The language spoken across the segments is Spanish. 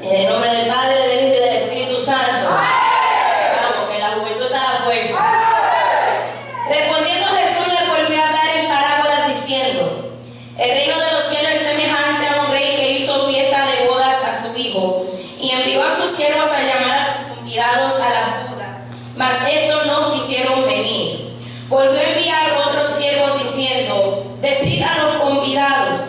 En el nombre del Padre, del Hijo y del Espíritu Santo. Claro, porque en la juventud está la fuerza. Respondiendo Jesús le volvió a hablar en parábolas diciendo: el reino de los cielos es semejante a un rey que hizo fiesta de bodas a su hijo y envió a sus siervos a llamar a los convidados a las bodas, mas estos no quisieron venir. Volvió a enviar otros siervos diciendo: decid a los convidados: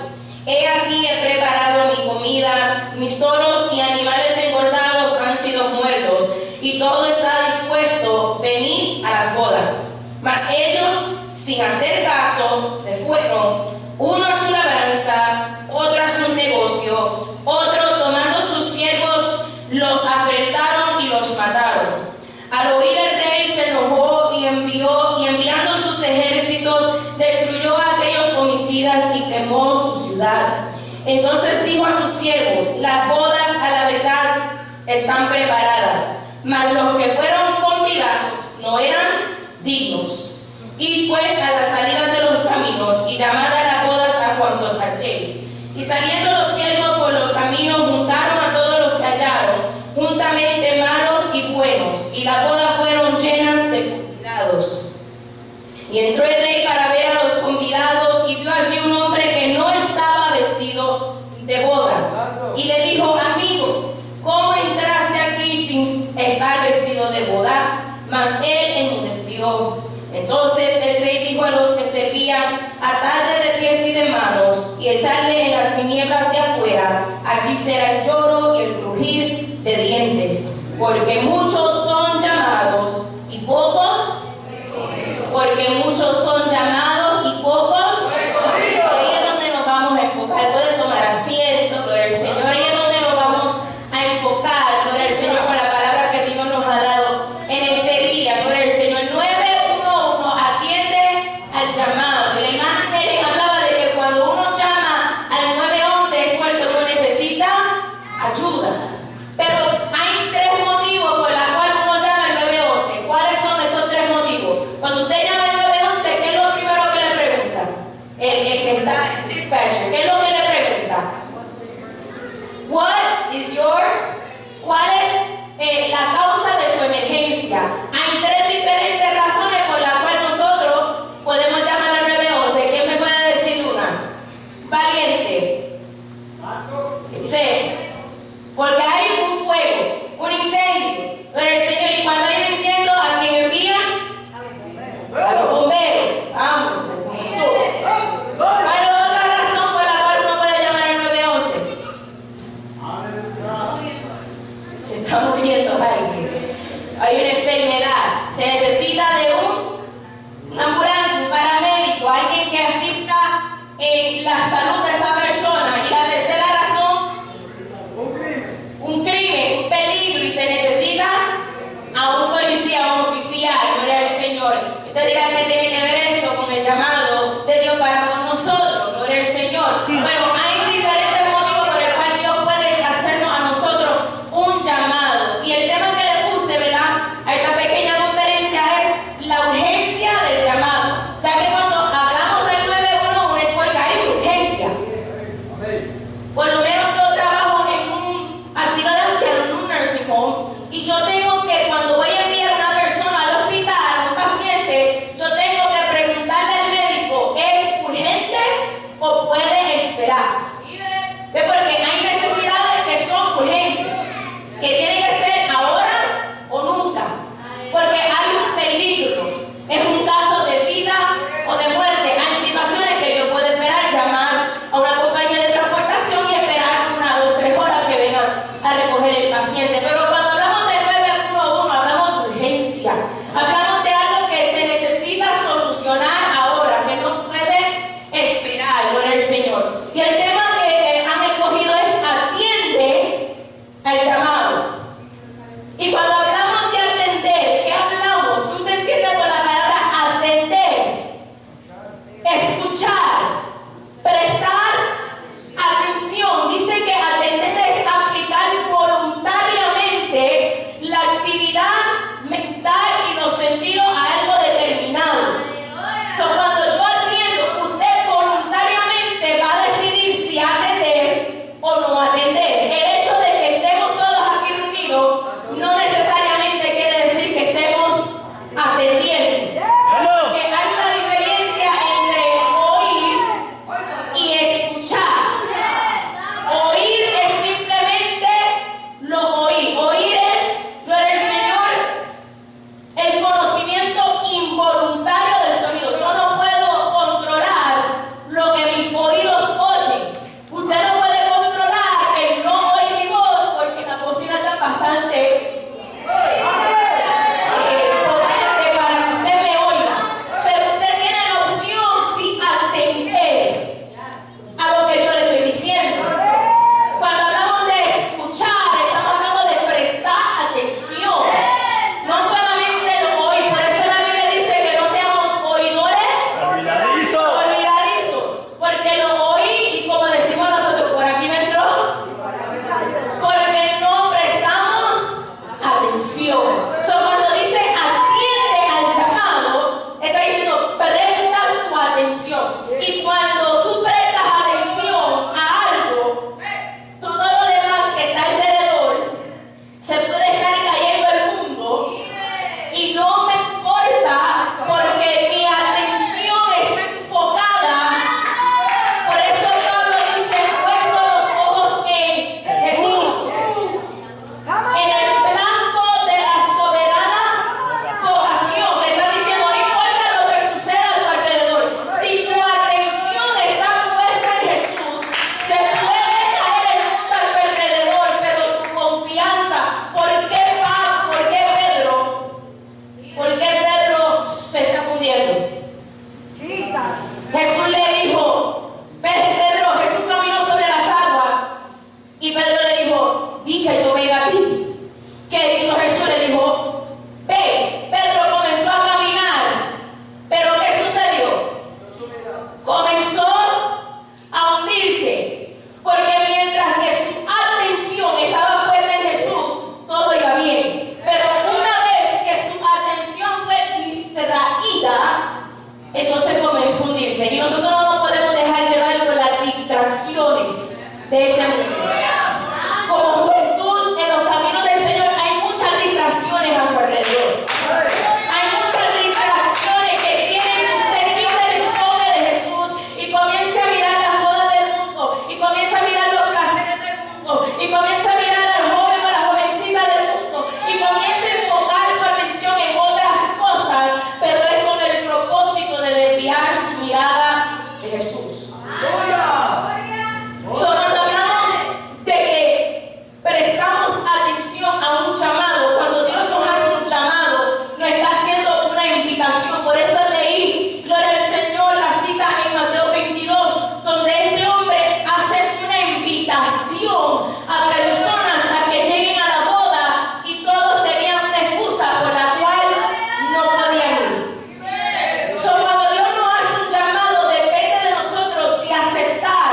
he aquí he preparado mi comida, mis toros y animales engordados han sido muertos, y todo está dispuesto, venid a las bodas. Mas ellos, sin hacer caso, se fueron, uno a su labranza, otro a su negocio, otro tomando sus siervos, los afrentaron y los mataron. Al oír el rey se enojó y enviando sus ejércitos, destruyó a aquellos homicidas y quemó su ciudad. Entonces dijo a sus siervos: las bodas a la verdad están preparadas, mas los que fueron convidados no eran dignos. Id pues a las salidas de los caminos y llamad a las bodas a cuantos halléis. Y saliendo los siervos por los caminos juntaron a todos los que hallaron, juntamente malos y buenos, y las bodas fueron llenas de convidados. Y entró el rey para ver a los convidados y vio allí un hombre que no estaba vestido de boda. Y le dijo: amigo, ¿cómo entraste aquí sin estar vestido de boda? Mas él enmudeció. Entonces el rey dijo a los que servían: atadle de pies y de manos y echarle en las tinieblas de afuera. Allí será el lloro y el crujir de dientes, porque muchos son llamados y pocos. Porque muchos son llamados y pocos. Ahí es donde nos vamos a enfocar. Pueden tomar asiento, gloria al Señor. Ahí es donde nos vamos a enfocar, gloria al Señor, con la palabra que Dios nos ha dado en este día, gloria al Señor. 911 atiende al llamado. Y la imagen Helen hablaba de que cuando uno llama al 911 es porque uno necesita ayuda. Pero hay tres motivos por los cuales uno llama al 911. ¿Cuáles son esos tres motivos? Cuando usted llama al 911, ¿qué es lo primero que le pregunta? El que está en dispatcher, ¿qué es lo que le pregunta? ¿Cuál es la causa de su emergencia? Hay tres diferentes razones por las cuales nosotros podemos llamar al 911. ¿Quién me puede decir una? Valiente. Dice, porque hay un fuego, un incendio. Pero el Señor, y cuando hay un incendio, ¿a quién envía? A los bomberos. Vamos. ¿Cuál es otra razón por la cual uno puede llamar al 911? Se está muriendo alguien. Hay una enfermedad. Se necesita de una ambulancia, un paramédico, alguien que asista en la salud de esa persona. Y la tercera razón, un y que yo venga a ti. ¿Qué hizo Jesús? Le dijo, ve. Pedro comenzó a caminar, pero ¿qué sucedió? Comenzó a hundirse, porque mientras que su atención estaba puesta en Jesús, todo iba bien. Pero una vez que su atención fue distraída, entonces comenzó a hundirse. Y nosotros no nos podemos dejar llevar por las distracciones de este mundo. Como juventud, en los caminos del Señor hay muchas distracciones a su alrededor. Hay muchas distracciones que quieren que usted quite el enfoque de Jesús y comience a mirar las modas del mundo, y comience a mirar los placeres del mundo, y comience a mirar al joven o la jovencita del mundo, y comience a enfocar su atención en otras cosas, pero es con el propósito de desviar su mirada de Jesús. Cuando hablamos de que prestamos atención a un llamado, cuando Dios nos hace un llamado, nos está haciendo una invitación. Por eso leí, gloria al Señor, la cita en Mateo 22, donde este hombre hace una invitación a personas a que lleguen a la boda, y todos tenían una excusa por la cual no podían ir. Cuando Dios nos hace un llamado, depende de nosotros si aceptar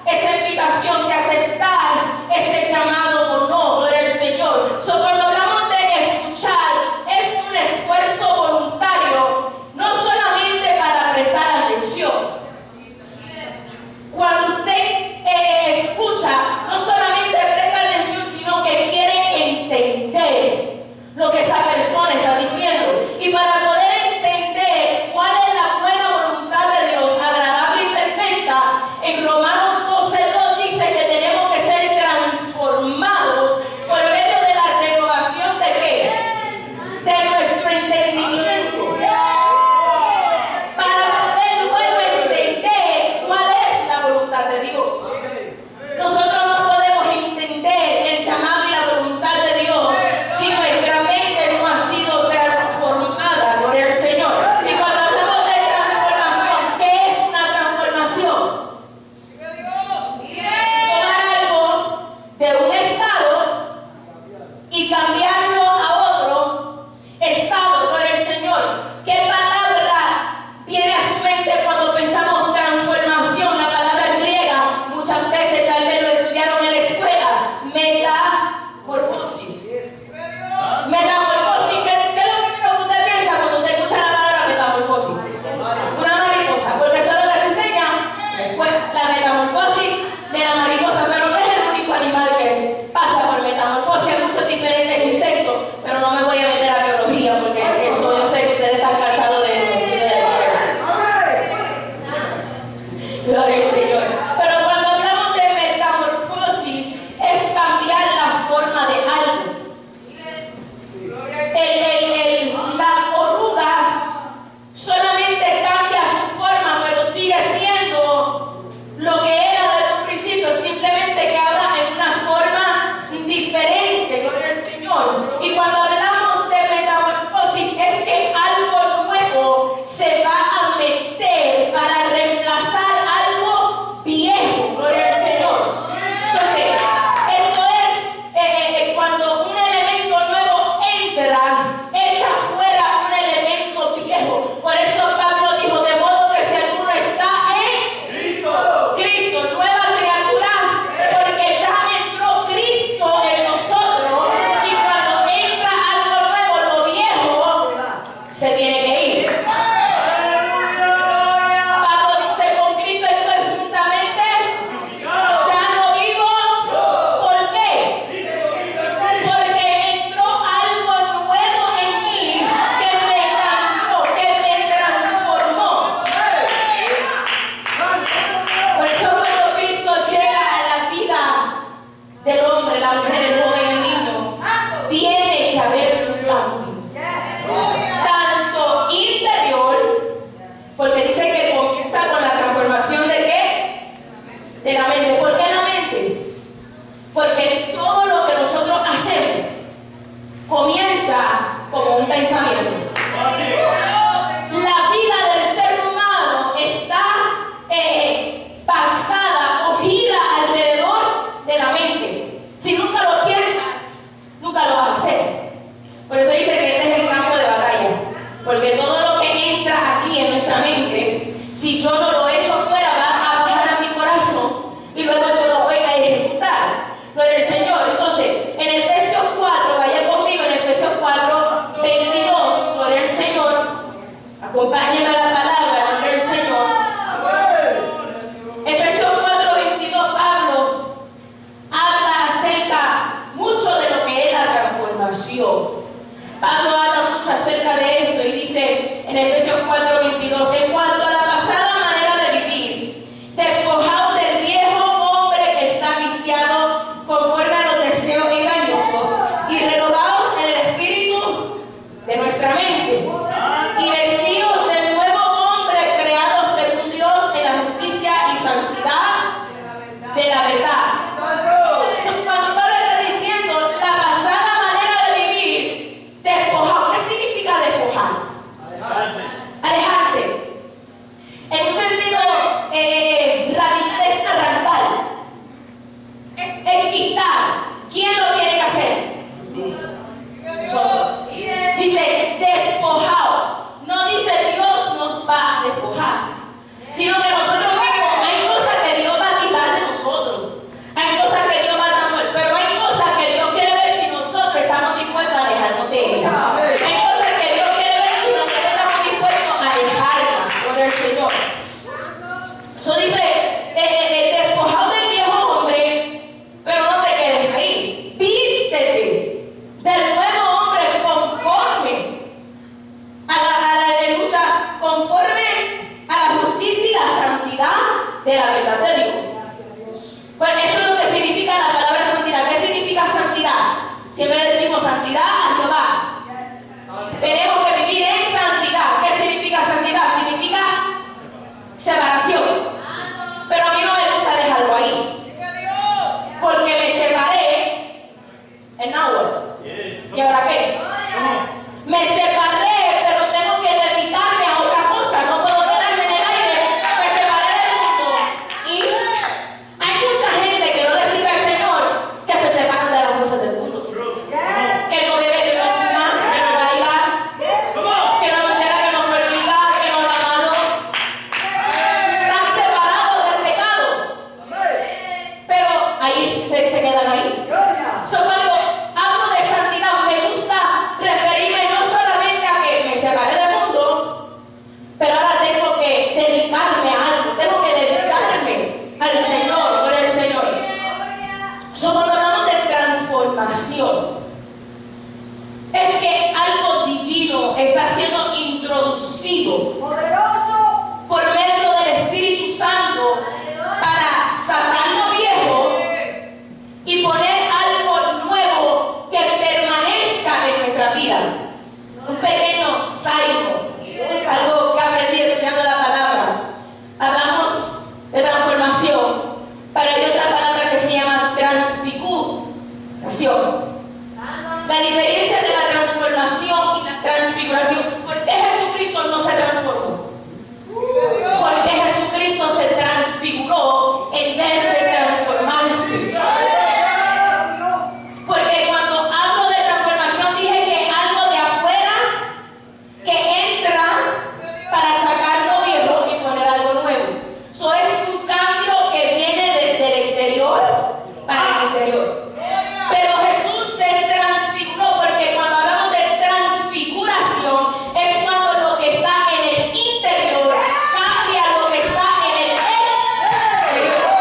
esa invitación, si aceptar ese llamado o no, gloria al Señor. Cuando hablamos de escuchar, es un esfuerzo voluntario, no solamente para prestar atención. Cuando usted escucha, no solamente presta atención, sino que quiere entender lo que esa persona está diciendo. Y para poder entender cuál es la buena voluntad de Dios, agradable y perfecta, en Romanos 12:2 dice que tenemos que ser transformados por medio de la renovación de ¿qué? De nuestro entendimiento. Para poder luego entender cuál es la voluntad de Dios. Nosotros no podemos entender el llamado y la voluntad de Dios si nuestra mente no ha sido transformada, gloria al Señor. Y cuando hablamos de transformación, ¿qué es una transformación? Tomar algo de un estado y cambiarlo a otro estado, gloria al Señor. ¿Qué palabra viene a su mente cuando pensamos transformación? La palabra griega, muchas veces tal vez lo estudiaron en la escuela, metamorfosis. Metamorfosis, ¿qué es lo primero que usted piensa cuando usted escucha la palabra metamorfosis? Una mariposa, porque eso es lo que se enseña. Pues la metamorfosis de la mariposa, pero no es el único animal que pasa por metamorfosis. Hay muchos diferentes insectos, pero no me voy a meter a biología porque eso yo sé que ustedes están cansados de gloria al Señor. Pero cuando hablamos de metamorfosis, es cambiar la forma de algo. La oruga solamente cambia su forma, pero sigue siendo lo que era desde un principio, simplemente que ahora en una forma diferente, gloria al Señor. Y cuando hablamos de metamorfosis, es que algo nuevo se va a meter para reemplazar algo viejo, gloria al Señor. Entonces, esto es cuando un elemento nuevo entra, echa fuera un elemento viejo. Por eso Pablo dijo, de modo que si alguno está en Cristo, nueva criatura, porque ya entró Cristo en nosotros, y cuando entra algo nuevo, lo viejo se tiene que ir. Pablo dice, con Cristo estoy juntamente, ya no vivo. ¿Por qué? Porque entró algo nuevo en mí que me cambió, que me transformó. Por eso cuando Cristo llega a la vida del hombre, la mujer, el joven, el niño, tiene que haber un cambio, tanto interior, porque dice que comienza con la transformación de ¿qué? De la mente. ¿Por qué la mente? Porque todo lo que nosotros hacemos comienza como un pensamiento. La vida del ser humano está basada o gira alrededor de la mente. Si nunca lo piensas, Pablo habla mucho acerca de esto y dice en Efesios 4:22, en cuanto a la pasada manera de vivir, despojaos del viejo hombre que está viciado conforme a los deseos engañosos y renovaos en el espíritu de nuestra mente y vestidos del nuevo hombre creado según Dios en la justicia y santidad de la verdad. Cuando Pablo está diciendo la pasada manera de vivir, despojado, ¿qué significa despojar? Alejarse. En un sentido radical es arrancar, es quitar. ¿Quién lo tiene que hacer? Nosotros. Dice despojaos. No dice Dios nos va a despojar, sino que nosotros mismos, hay cosas que Dios va a quitar de nosotros. Hay cosas que Dios va a dar, pero hay cosas que Dios quiere ver si nosotros estamos dispuestos a alejarnos de ellas. Hay cosas que Dios quiere ver si nosotros estamos dispuestos a dejarlas por el Señor. Eso dice, despojado del viejo hombre, pero no te quedes ahí. Vístete del nuevo hombre conforme a la aleluya, conforme a la justicia y la santidad de la verdad de Dios. Pues eso es lo que significa la palabra santidad. ¿Qué significa santidad? Siempre decimos santidad a Jehová. Tenemos que vivir en santidad. ¿Qué significa santidad? Significa separación. Pero a mí no me gusta dejarlo ahí, porque me separé en Nahuatl. ¿Y ahora qué? Me separé, pero tengo que dedicarme a otra cosa. No puedo quedarme en el aire. Me separé del mundo. Y hay mucha gente que no le sirve al Señor, que se separan de las cosas del mundo. Que no bebe, que no fuma, que no baila, que no adultera, que no fornica, que no da malo. Están separados del pecado. Pero ahí se quedan ahí. Cuando hablo de santidad, me gusta referirme no solamente a que me separé del mundo, pero ahora tengo que dedicarme a algo, tengo que dedicarme al Señor, por el Señor. Cuando hablamos de transformación, es que algo divino está siendo introducido por medio del Espíritu Santo para sacar lo viejo y poner algo nuevo que permanezca en nuestra vida. Un pequeño salmo, algo que aprendí estudiando la palabra. Hablamos de transformación, pero hay otra palabra que se llama transfiguración. La diferencia de la transformación y la transfiguración. ¿Por qué Jesucristo no se transformó? Porque Jesucristo se transfiguró en vez de transformarse. Porque cuando hablo de transformación dije que algo de afuera que entra para sacar lo viejo y poner algo nuevo. Eso es un cambio que viene desde el exterior para el interior. Pero Jesús se transfiguró, porque cuando hablamos de transfiguración es cuando lo que está en el interior cambia lo que está en el exterior.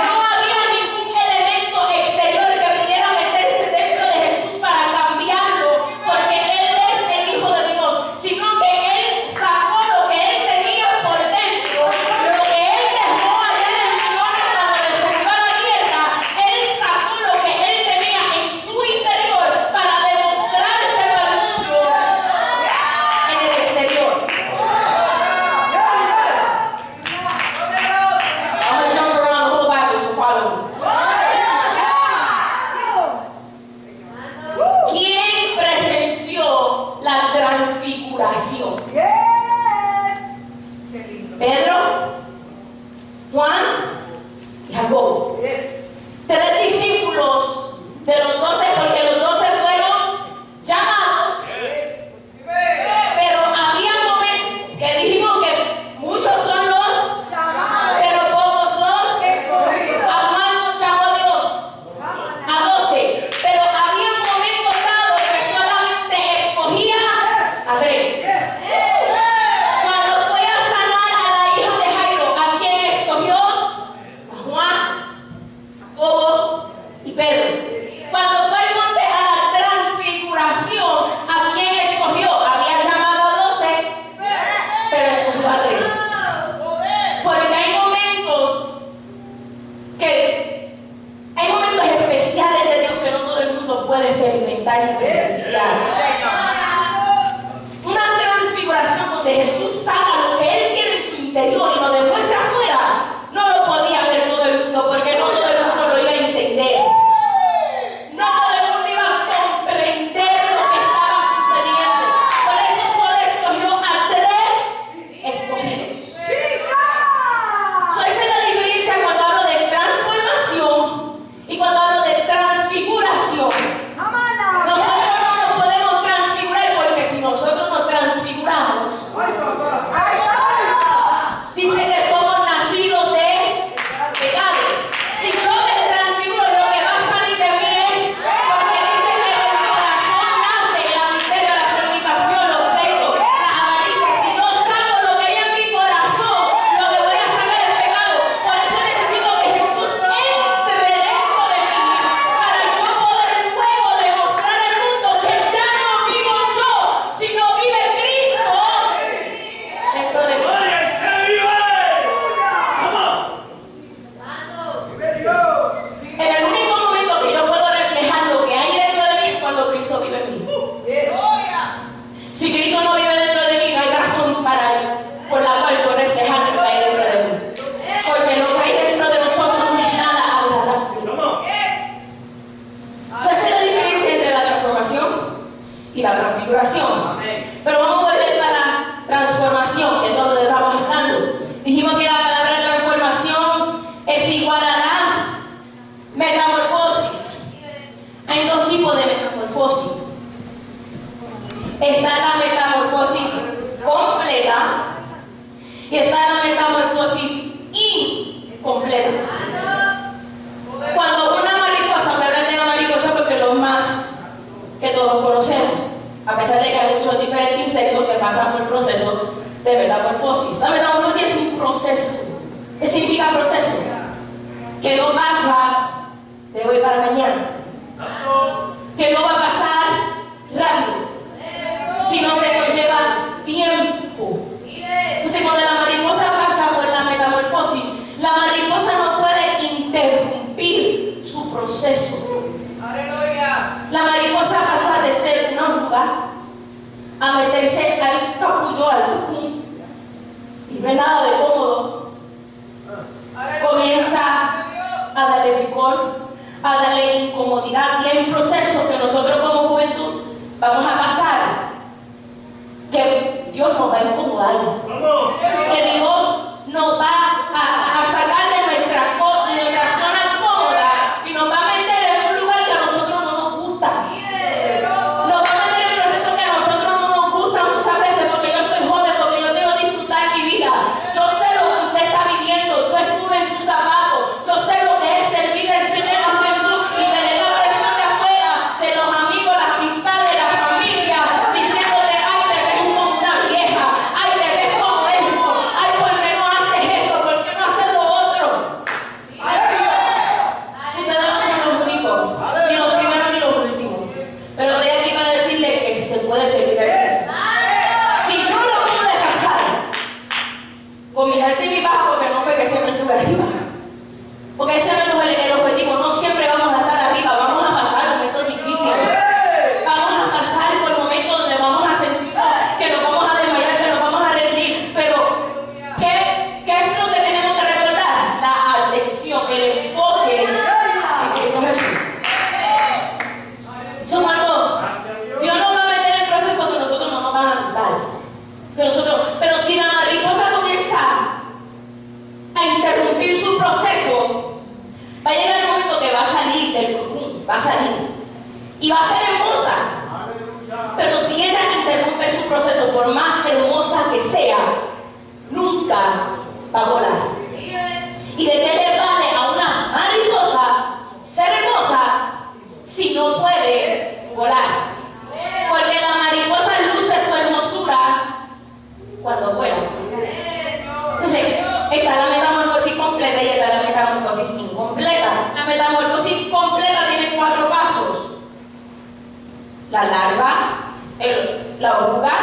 No había ningún elemento exterior que pudiera meterse dentro de Jesús para cambiarlo, porque Él es el Hijo de Dios, sino que Él sacó lo que Él tenía por dentro, lo que Él dejó allá en el mundo cuando descendió a la tierra. Él sacó lo que Él tenía en su interior para demostrárselo al mundo en el exterior. I'm gonna jump around the whole Bible, so follow me. ¿Quién presenció la transfiguración? Pedro, Juan y Jacobo. Tres discípulos de los 12, porque los 12 fueron llamados. Pero había momentos que dijimos que muchos son los, pero pocos los. A Juan no llamó Dios a 12, pero había momentos dados que solamente escogía a 3. Cuando fue a sanar a la hija de Jairo, ¿a quién escogió? A Juan, Jacobo y Pedro. Cuando fue al monte a la transfiguración, puede experimentar y presenciar. Una transfiguración donde Jesús saca lo que Él tiene en su interior y lo demuestra afuera. No lo podía ver todo el mundo porque no todo el mundo lo iba a entender. No todo el mundo iba a comprender lo que estaba sucediendo. Por eso solo escogió a 3 escogidos. Esa es la diferencia cuando hablo de transformación y cuando hablo de transfiguración. Nosotros no nos podemos transfigurar porque si nosotros nos transfiguramos, dice que somos nacidos de pecado. Si yo me transfiguro, lo que va a salir de mí es porque dice que del corazón nace el adulterio, la fornicación, los pecos, las avaricias. Si yo saco lo que hay en mi corazón, lo que voy a sacar es pecado. Por eso necesito que Jesús entre dentro de mí para yo poder luego demostrar al mundo que ya no vivo yo, sino vive Cristo dentro de mí. En el único momento que yo puedo reflejar lo que hay dentro de mí es cuando Cristo vive en mí. Si Cristo no vive dentro de mí, no hay razón por la cual yo reflejar lo que hay dentro de mí. Porque lo que hay dentro de nosotros no es nada agradable. Esa es la diferencia entre la transformación y la transfiguración. Pero vamos a volver a la transformación, que es donde estamos hablando. Dijimos que la palabra transformación es igual a la metamorfosis. Hay 2 tipos de metamorfosis. Está la metamorfosis completa y está la metamorfosis incompleta. Cuando una mariposa, voy a hablar de la mariposa porque es lo más que todos conocemos, a pesar de que hay muchos diferentes insectos que pasan por el proceso de metamorfosis. La metamorfosis es un proceso. ¿Qué significa proceso? Que no pasa de hoy para mañana, que no va a pasar rápido, sino que nos lleva tiempo. Entonces, cuando la mariposa pasa por la metamorfosis, la mariposa no puede interrumpir su proceso. La mariposa pasa de ser una oruga a meterse al capullo, al cocoon, y no es nada de cómodo. Comienza a darle picor, a darle incomodidad, y hay un proceso que nosotros como juventud vamos a pasar, que Dios nos va a incomodar, que Dios nos va a sacar de nuestra zona cómoda y nos va a meter en un lugar que a nosotros no nos gusta. Nos va a meter en procesos que a nosotros no nos gustan muchas veces, porque yo soy joven, porque yo quiero disfrutar mi vida. Yo sé lo que usted está viviendo, yo estuve en sus zapatos, yo sé lo que es servir al Señor en la juventud y tener la presión de afuera, de los amigos, las amistades, la familia, diciéndote, ay, te ves como una vieja, ay, te ves como esto, ay, ¿por qué no haces esto? ¿Por qué no haces lo otro? Ustedes no son los únicos, ni los primeros ni los últimos, pero estoy aquí para decirle que se puede servir al Señor. Si yo lo pude casar con mi alta y mi baja, porque no fue que siempre estuve arriba, porque ese no es el objetivo. No siempre vamos a estar arriba, vamos a pasar momentos difíciles, vamos a pasar por momentos donde vamos a sentir que nos vamos a desmayar, que nos vamos a rendir, pero ¿qué es lo que tenemos que recordar? La atención, el enfoque en Cristo Jesús. So, cuando Dios nos va a meter en procesos que nosotros no nos van a dar, pero si la mariposa comienza a interrumpir su proceso, va a llegar el momento que va a salir del cocoon, va a salir y va a ser hermosa. Pero si ella interrumpe su proceso, por más hermosa que sea, nunca va a volar. ¿Y de qué le vale a una mariposa ser hermosa si no puede volar? Porque la mariposa luce su hermosura cuando vuela. Entonces, está la metamorfosis completa y está la metamorfosis incompleta. La metamorfosis completa tiene 4 pasos: la larva, la oruga,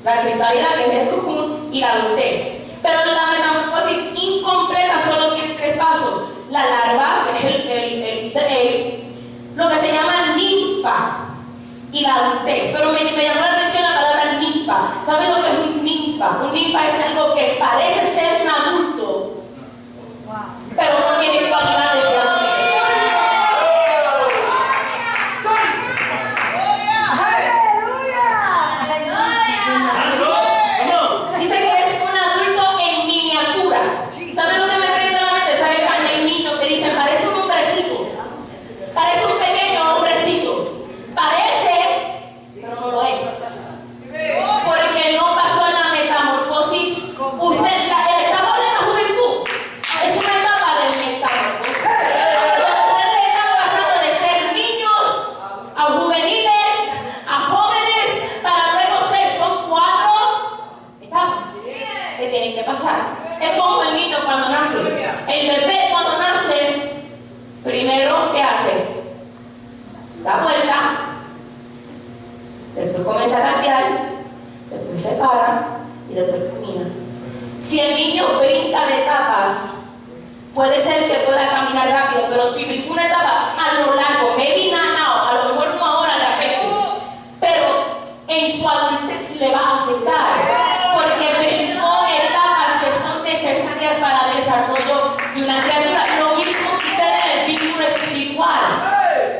la crisálida, que es el cocoon, y la adultez. Pero la metamorfosis incompleta solo tiene 3 pasos: la larva, que es lo que se llama ninfa. y la adultez. Pero me llamó la atención la palabra ninfa. ¿Saben lo que es un ninfa? Un ninfa es algo que parece ser un adulto, pero no tiene cualidades de adulto. Dice que es un adulto en miniatura. ¿Saben lo que me trae a la mente? ¿Saben cuando hay niños que dicen parece un hombrecito? Parece un pequeño hombrecito. Parece, pero no lo es. Porque no pasó en la metamorfosis. La etapa de la juventud es una etapa de metamorfosis. Ustedes están pasando de ser niños a juveniles, a jóvenes, para luego ser. Son 4 etapas que tienen que pasar. Es como el niño cuando nace. El bebé cuando nace, primero, ¿qué hace? Da vuelta, después comienza a gatear, después se para y después camina. Si el niño brinca de etapas, puede ser que pueda caminar rápido, pero si brinca una etapa a lo largo, maybe not now, a lo mejor no ahora le afecte, pero en su adultez le va a afectar, porque brincó etapas que son necesarias para el desarrollo de una criatura. Lo mismo sucede en el vínculo espiritual.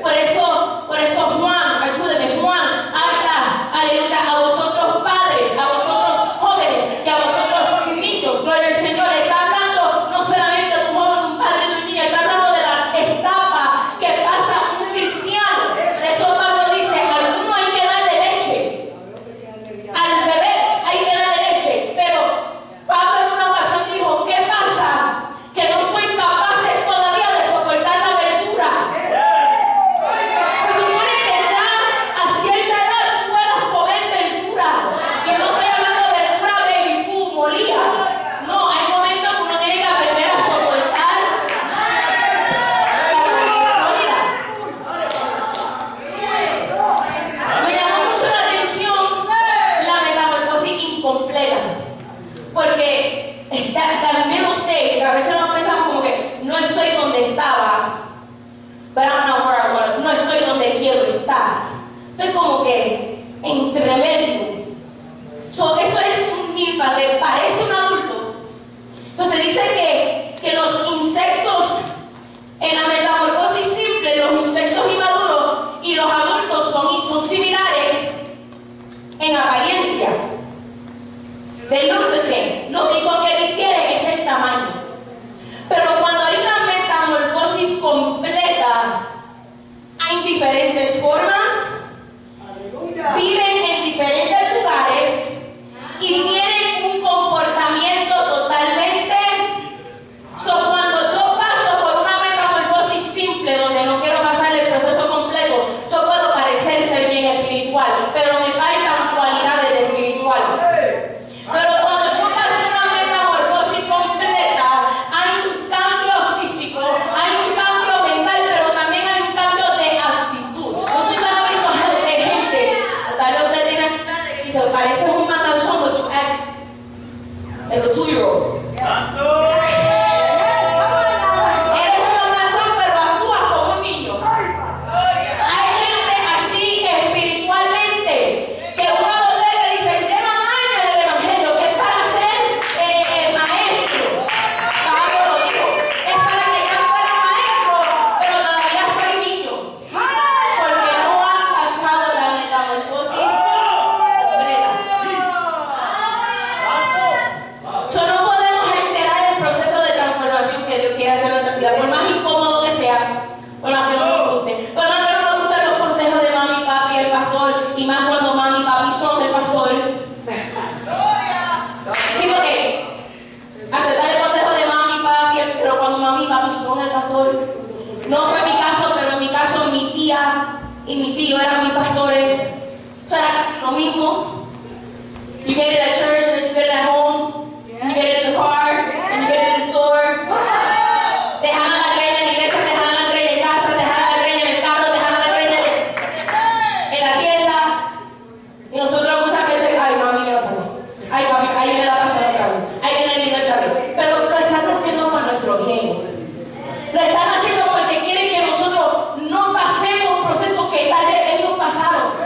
Por eso Juan, ayúdeme, Juan habla, aleluya, a vosotros padres, a vosotros jóvenes y a vosotros niños. Gloria al Señor. Está hablando no solamente de un joven, un padre y un niño, está hablando de la etapa que pasa un cristiano. Por eso Pablo dice, a alguno hay que darle leche, al bebé hay que darle leche, pero Pablo en una ocasión dijo, ¿qué pasa? Que no soy capaz todavía de soportar la verdura. Se supone que ya a cierta edad tú puedas comer verdura. Y no estoy hablando de verdura baby food, molida. No, hay momentos que uno tiene que aprender a soportar la comida sólida. Me llamó mucho la atención la metamorfosis incompleta. Porque está el middle stage, a veces nos pensamos como que no estoy donde estaba, but I'm not where I want. No estoy donde quiero estar. Estoy como que entre medio. Eso es un ninfa, que parece un adulto. Entonces dice que los insectos en la metamorfosis simple, los insectos inmaduros y los adultos son similares en apariencia. They look the same. Lo único que difiere es el tamaño. Pero cuando hay una metamorfosis completa, hay diferentes formas, viven en diferentes lugares y tienen un comportamiento totalmente. Cuando yo paso por una metamorfosis simple, donde no quiero pasar el proceso completo, yo puedo parecer ser bien espiritual, pero me faltan cualidades de espiritual. Pero cuando yo paso una metamorfosis completa, hay un cambio físico, hay un cambio mental, pero también hay un cambio de actitud. No soy tan visto de gente, tal vez usted tiene amistades que dicen, pareces un matanzón, but you act like a 2-year-old. Eres un matanzón, pero actúas como un niño. Hay gente así espiritualmente, que uno lo ve que dice, llevan años en el evangelio, que es para ser maestro. Pablo lo dijo, es para que ya fuera maestro, pero todavía soy niño, porque no han pasado la metamorfosis completa. No podemos alterar el proceso de transformación que Dios quiere hacer en nuestra vida, por más incómodo que sea, por más que no nos guste, por más que no nos gusten los consejos de mami, papi, el pastor, y más cuando mami y papi son el pastor. Sí, porque aceptar el consejo de mami y papi, pero cuando mami y papi son el pastor. No fue mi caso, pero en mi caso mi tía y mi tío eran mis pastores. O sea, era casi lo mismo. You get it at church, and then you get it at home, you get it in the car, and you get it in the store. Te jalan la greña en la iglesia, te jalan la greña en casa, te jalan la greña en el carro, te jalan la greña en la tienda. Y nosotros muchas veces, ay mami, mira otra vez. Ay papi, ahí viene la pastora otra vez. Ahí viene el líder otra vez. Pero lo están haciendo por nuestro bien. Lo están haciendo porque quieren que nosotros no pasemos un proceso que tal vez ellos pasaron.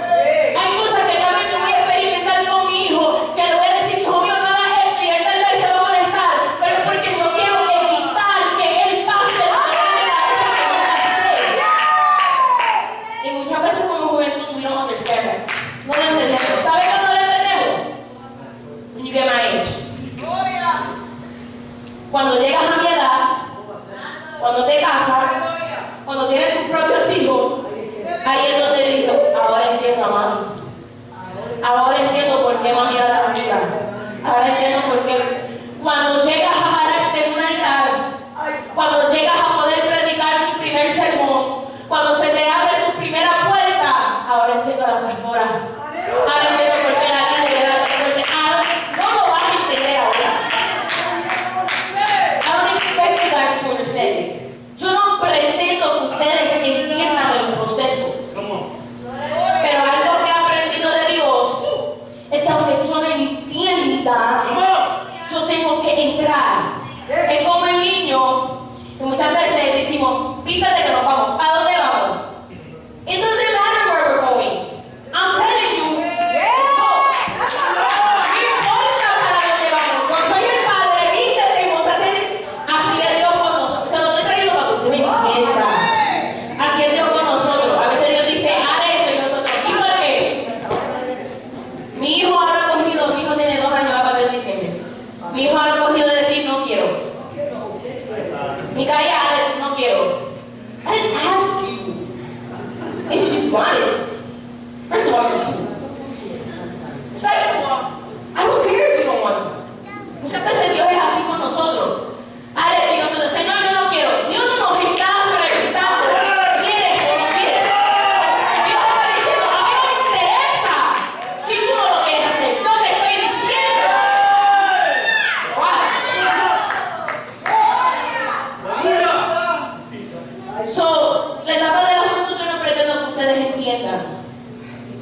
So, la etapa de la juventud yo no pretendo que ustedes entiendan.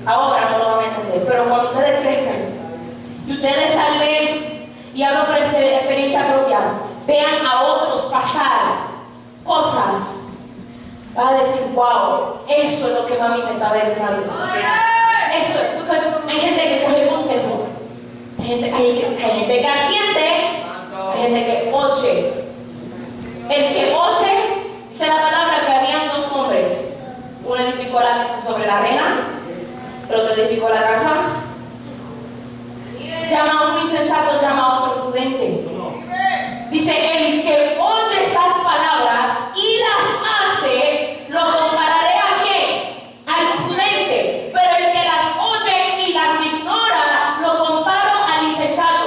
Ahora no lo van a entender, pero cuando ustedes crezcan y ustedes tal vez, y hablo por experiencia propia, vean a otros pasar cosas, van a decir, wow, eso es lo que mami me estaba educando. Eso es, porque hay gente que coge consejo, hay gente que atiende, hay gente que oye. El que oye, sé la palabra que habían dos hombres, uno edificó la casa sobre la arena, el otro edificó la casa. Llama a un insensato, llama a otro prudente. Dice, el que oye estas palabras y las hace, lo compararé a quién, al prudente. Pero el que las oye y las ignora, lo comparo al insensato.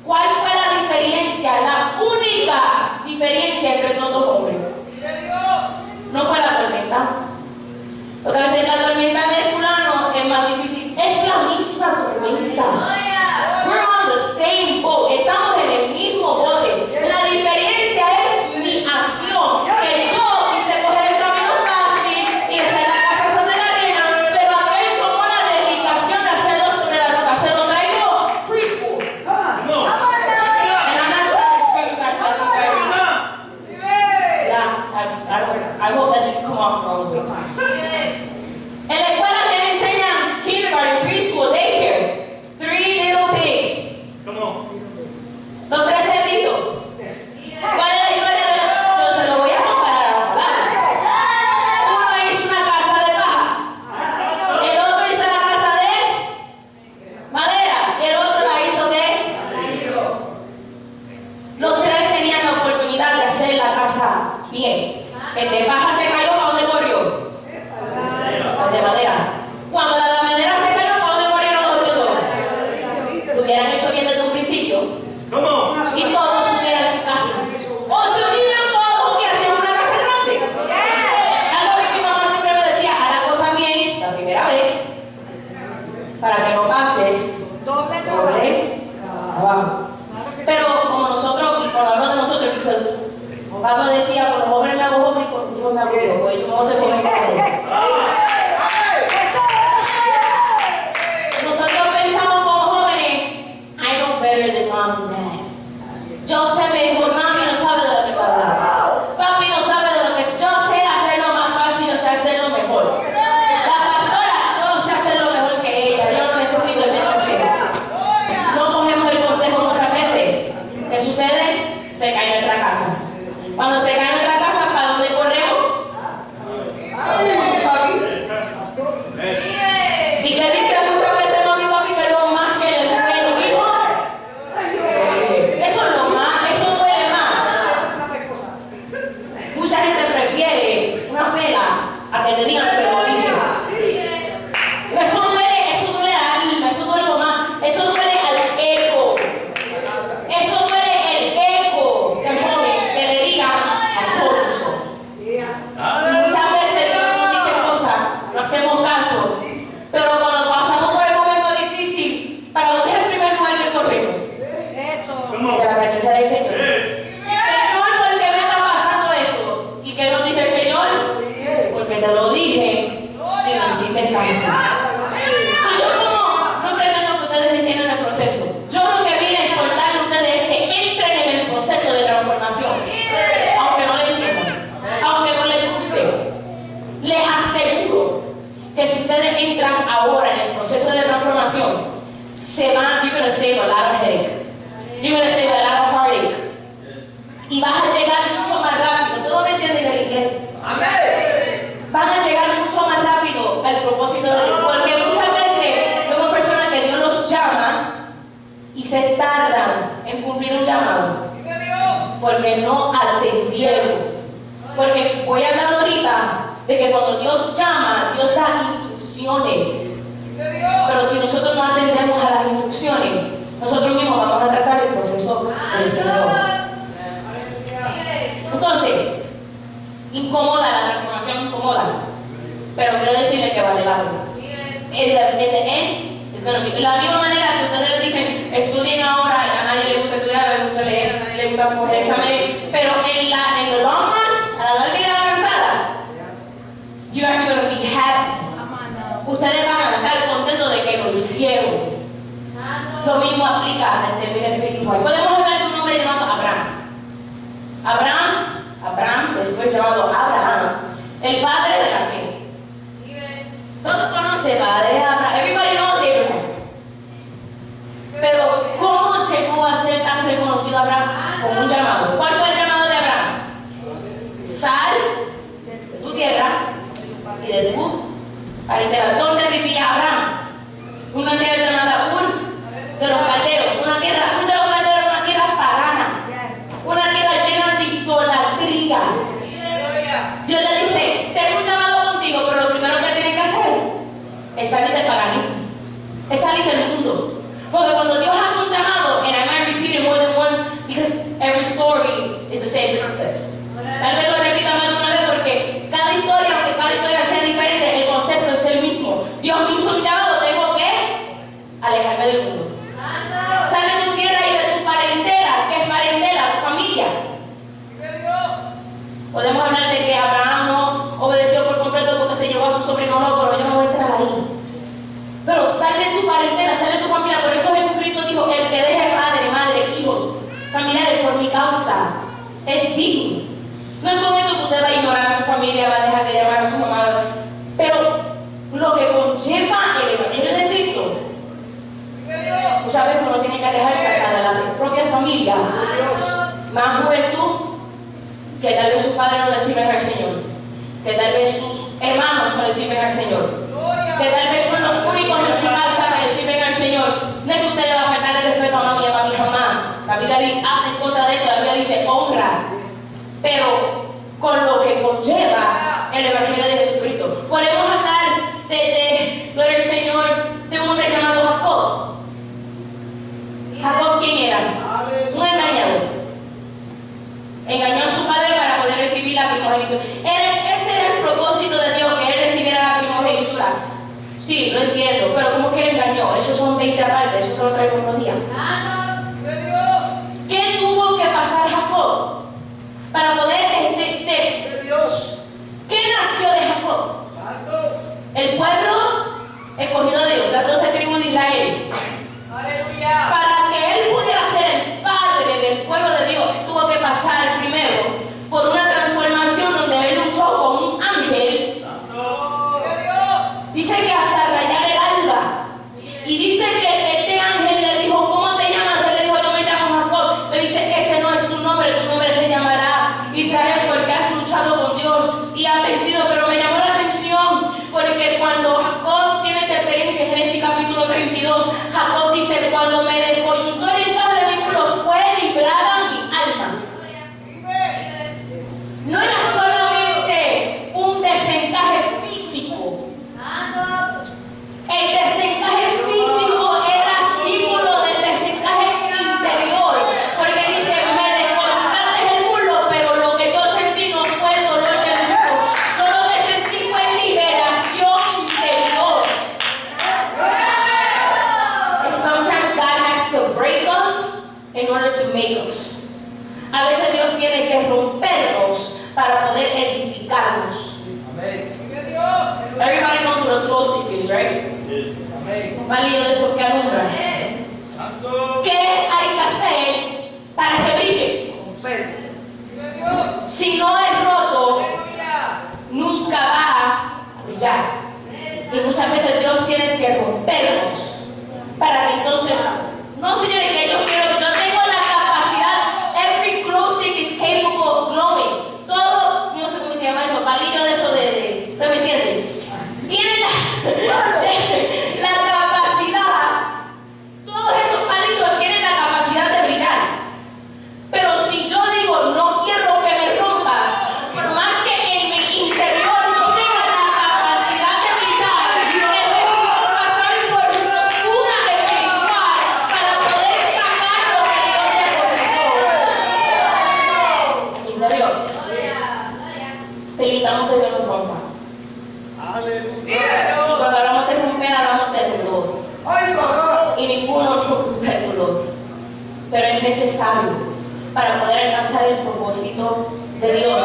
¿Cuál fue la diferencia? La única diferencia entre estos dos hombres no fue la tormenta. Porque a veces la tormenta de fulano es más difícil. Es la misma tormenta. We're on the same boat. Estamos en el mismo bote. La diferencia es mi acción. Que yo quise coger el camino fácil y hacer la casa sobre la arena, pero aquel tomó la dedicación de hacerlo sobre la roca. Se lo traigo preschool. And I'm not trying to treat you guys like you guys. Yeah, I hope that didn't come off wrong way. En la escuela que enseñan kindergarten, preschool, daycare, 3 little pigs. Los 3 cerditos. ¿Cuál es la historia de los? Yo se lo voy a comparar a la palabra. Uno hizo una casa de paja, el otro hizo la casa de madera, el otro la hizo de ladrillo. Los 3 tenían la oportunidad de hacer la casa bien. El de paja se cayó, ¿para dónde corrió? El de madera. Cuando la de madera se cayó, ¿para dónde corrieron los otros dos? Lo hubieran hecho bien desde un principio. Y todos tuvieran su casa. O se unieron todos y hacían una casa grande. Algo que mi mamá siempre me decía, haz las cosas bien la primera vez, para que no pases doble abajo. Pero como nosotros, y por hablar de nosotros, porque papá decía, con los jóvenes me hago joven y con los hijos me hago viejo, pues yo no voy a ser joven con jóvenes. Nosotros pensamos como jóvenes, I know better than mom and dad. Yo sé mejor, mami no sabe de lo que está hablando. Papi no sabe de lo que. Yo sé hacerlo más fácil, yo sé hacerlo mejor. La pastora, yo sé hacerlo mejor que ella. Yo no necesito ese consejo. No cogemos el consejo muchas veces. ¿Qué sucede? Se cae nuestra casa. Cuando se cae nuestra casa, ¿para dónde corremos? Papi. ¿Y qué dice muchas veces mami y papi? Que lo más que le gusta a los hijos. Eso es lo más, eso duele más. Mucha gente prefiere una pela a que te digan que lo hice. Eso duele al alma, eso duele lo más, eso duele al ego. Eso duele el ego del joven que le diga a todos. Muchas veces Dios nos dice cosas, no hacemos caso, pero cuando pasamos por el momento difícil, ¿para dónde es el primer lugar que corremos? De la presencia del Señor. Señor, ¿por qué me está pasando esto? ¿Y qué nos dice el Señor? Porque te lo dije y no hiciste caso. Si yo no pretendo que ustedes entiendan el proceso. Yo lo que vine a exhortarle a ustedes es que entren en el proceso de transformación. Aunque no les entiendan, aunque no les guste. Les aseguro que si ustedes entran ahora en el proceso de transformación, se van, you're going to save a lot of headache. You're going to save a lot of heartache. Y vas a llegar mucho más rápido. ¿Todos me entienden en el inglés? Van a llegar mucho más rápido al propósito de Dios. Porque muchas veces vemos personas que Dios los llama y se tardan en cumplir un llamado. Porque no atendieron. Porque voy a hablar ahorita de que cuando Dios llama, Dios da instrucciones. Pero si nosotros no atendemos a las instrucciones, nosotros mismos vamos a atrasar el proceso del Señor. Entonces, incomoda, la transformación incomoda, pero quiero decirle que vale la pena. De la misma manera que ustedes le dicen, estudien ahora, a nadie le gusta estudiar, a nadie le gusta leer, a nadie le gusta coger exámenes, pero en el long run, a la larga y a la cansada, ustedes van a estar contentos de que lo hicieron. Lo mismo aplica al término espiritual. Podemos hablar de un hombre llamado Abraham, después llamado Abraham, el padre de la fe. Todos conocen padre de Abraham. Everybody knows Abraham. Pero ¿cómo llegó a ser tan reconocido Abraham? Con un llamado. ¿Cuál fue el llamado de Abraham? Sal de tu tierra y de tu parentela. ¿Dónde vivía Abraham? Una tierra llamada Ur de los Caldeos. Una tierra pagana. Una tierra llena de idolatría. Dios le dice, tengo un llamado contigo, pero lo primero que tienes que hacer es salir del paganismo, es salir del mundo. Porque cuando Dios hace un llamado, and I might repeat it more than once because every story is the same concept. Tal vez lo repita más de una vez porque cada historia, aunque cada historia sea diferente, el concepto es el mismo. Dios me hizo un llamado, tengo que alejarme del mundo. Sal de tu tierra y de tu parentela. ¿Qué es parentela? Tu familia. Podemos hablar de que Abraham no obedeció por completo porque se llevó a su sobrino, no, pero yo no voy a entrar ahí. Pero sal de tu parentela, sal de tu familia. Por eso Jesucristo dijo, el que deje padre, madre, hijos, familiares por mi causa, es digno. No es con esto que usted va a ignorar a su familia, va a dejar de llamar a su mamá. Pero lo que conlleva el Evangelio de Cristo, muchas veces uno tiene que alejarse hasta de la propia familia. Más juventud, que tal vez sus padres no le sirven al Señor, que tal vez sus hermanos no le sirven al Señor, que tal vez son los únicos en su casa que le sirven al Señor. No es que usted le va a faltar el respeto a mami y a papi jamás. La Biblia habla en contra de eso. La Biblia dice honra, pero con lo que conlleva el Evangelio de Jesucristo. Podemos hablar gloria al Señor, de un hombre llamado Jacob. Jacob, ¿quién era? Un engañador. Engañó a su padre para poder recibir la primogenitura. Ese era el propósito de Dios, que él recibiera la primogenitura. Sí, lo entiendo, pero como que él engañó. Esos son 20 aparte, eso se lo traigo otro día. ¿Qué tuvo que pasar Jacob para poder ¿Qué nació de Jacob? El pueblo escogido de Dios, las 12 tribus de Israel. Para que él pudiera ser el padre del pueblo de Dios, tuvo que pasar primero por una transformación donde él luchó con un ángel. Dice que hasta rayar el alba. Y dice que este ángel le dijo, ¿cómo te llamas? Él le dijo, yo me llamo Jacob. Le dice, ese no es tu nombre se llamará Israel, porque has luchado con Dios y has vencido. Pero me llamó la atención porque cuando Jacob tiene esta experiencia en Génesis capítulo 32, Jacob dice, cuando me descoyuntó el cable de mi culo, fue librada mi alma. No era solamente un desencaje físico. El desencaje físico era símbolo del desencaje interior, porque dice, me descoyuntaste el culo, pero lo que yo sentí no fue el dolor del culo. Yo lo que sentí fue liberación interior. And sometimes God has to break us in order to make us. A veces Dios tiene que rompernos para poder edificarnos. Everybody knows what a glow stick is, right? Un palillo de esos que alumbran. ¿Qué hay que hacer para que brille? Si no es roto, nunca va a brillar. Y muchas veces Dios tiene que rompernos para que entonces, no señores, que yo tengo la capacidad. Every glow stick is capable of glowing. Todo, no sé cómo se llama eso, palillo de eso ¿me entienden? Tiene la capacidad, todos esos palitos tienen la capacidad de brillar. Pero si yo digo, no quiero que me rompas, por más que en mi interior yo tenga la capacidad de brillar, necesito pasar por ruptura espiritual para poder sacar lo que Dios depositó. ¿En serio? Evitamos que Dios nos rompa. Y cuando hablamos de romper, hablamos de dolor. Y ninguno nos gusta el dolor. Pero es necesario para poder alcanzar el propósito de Dios.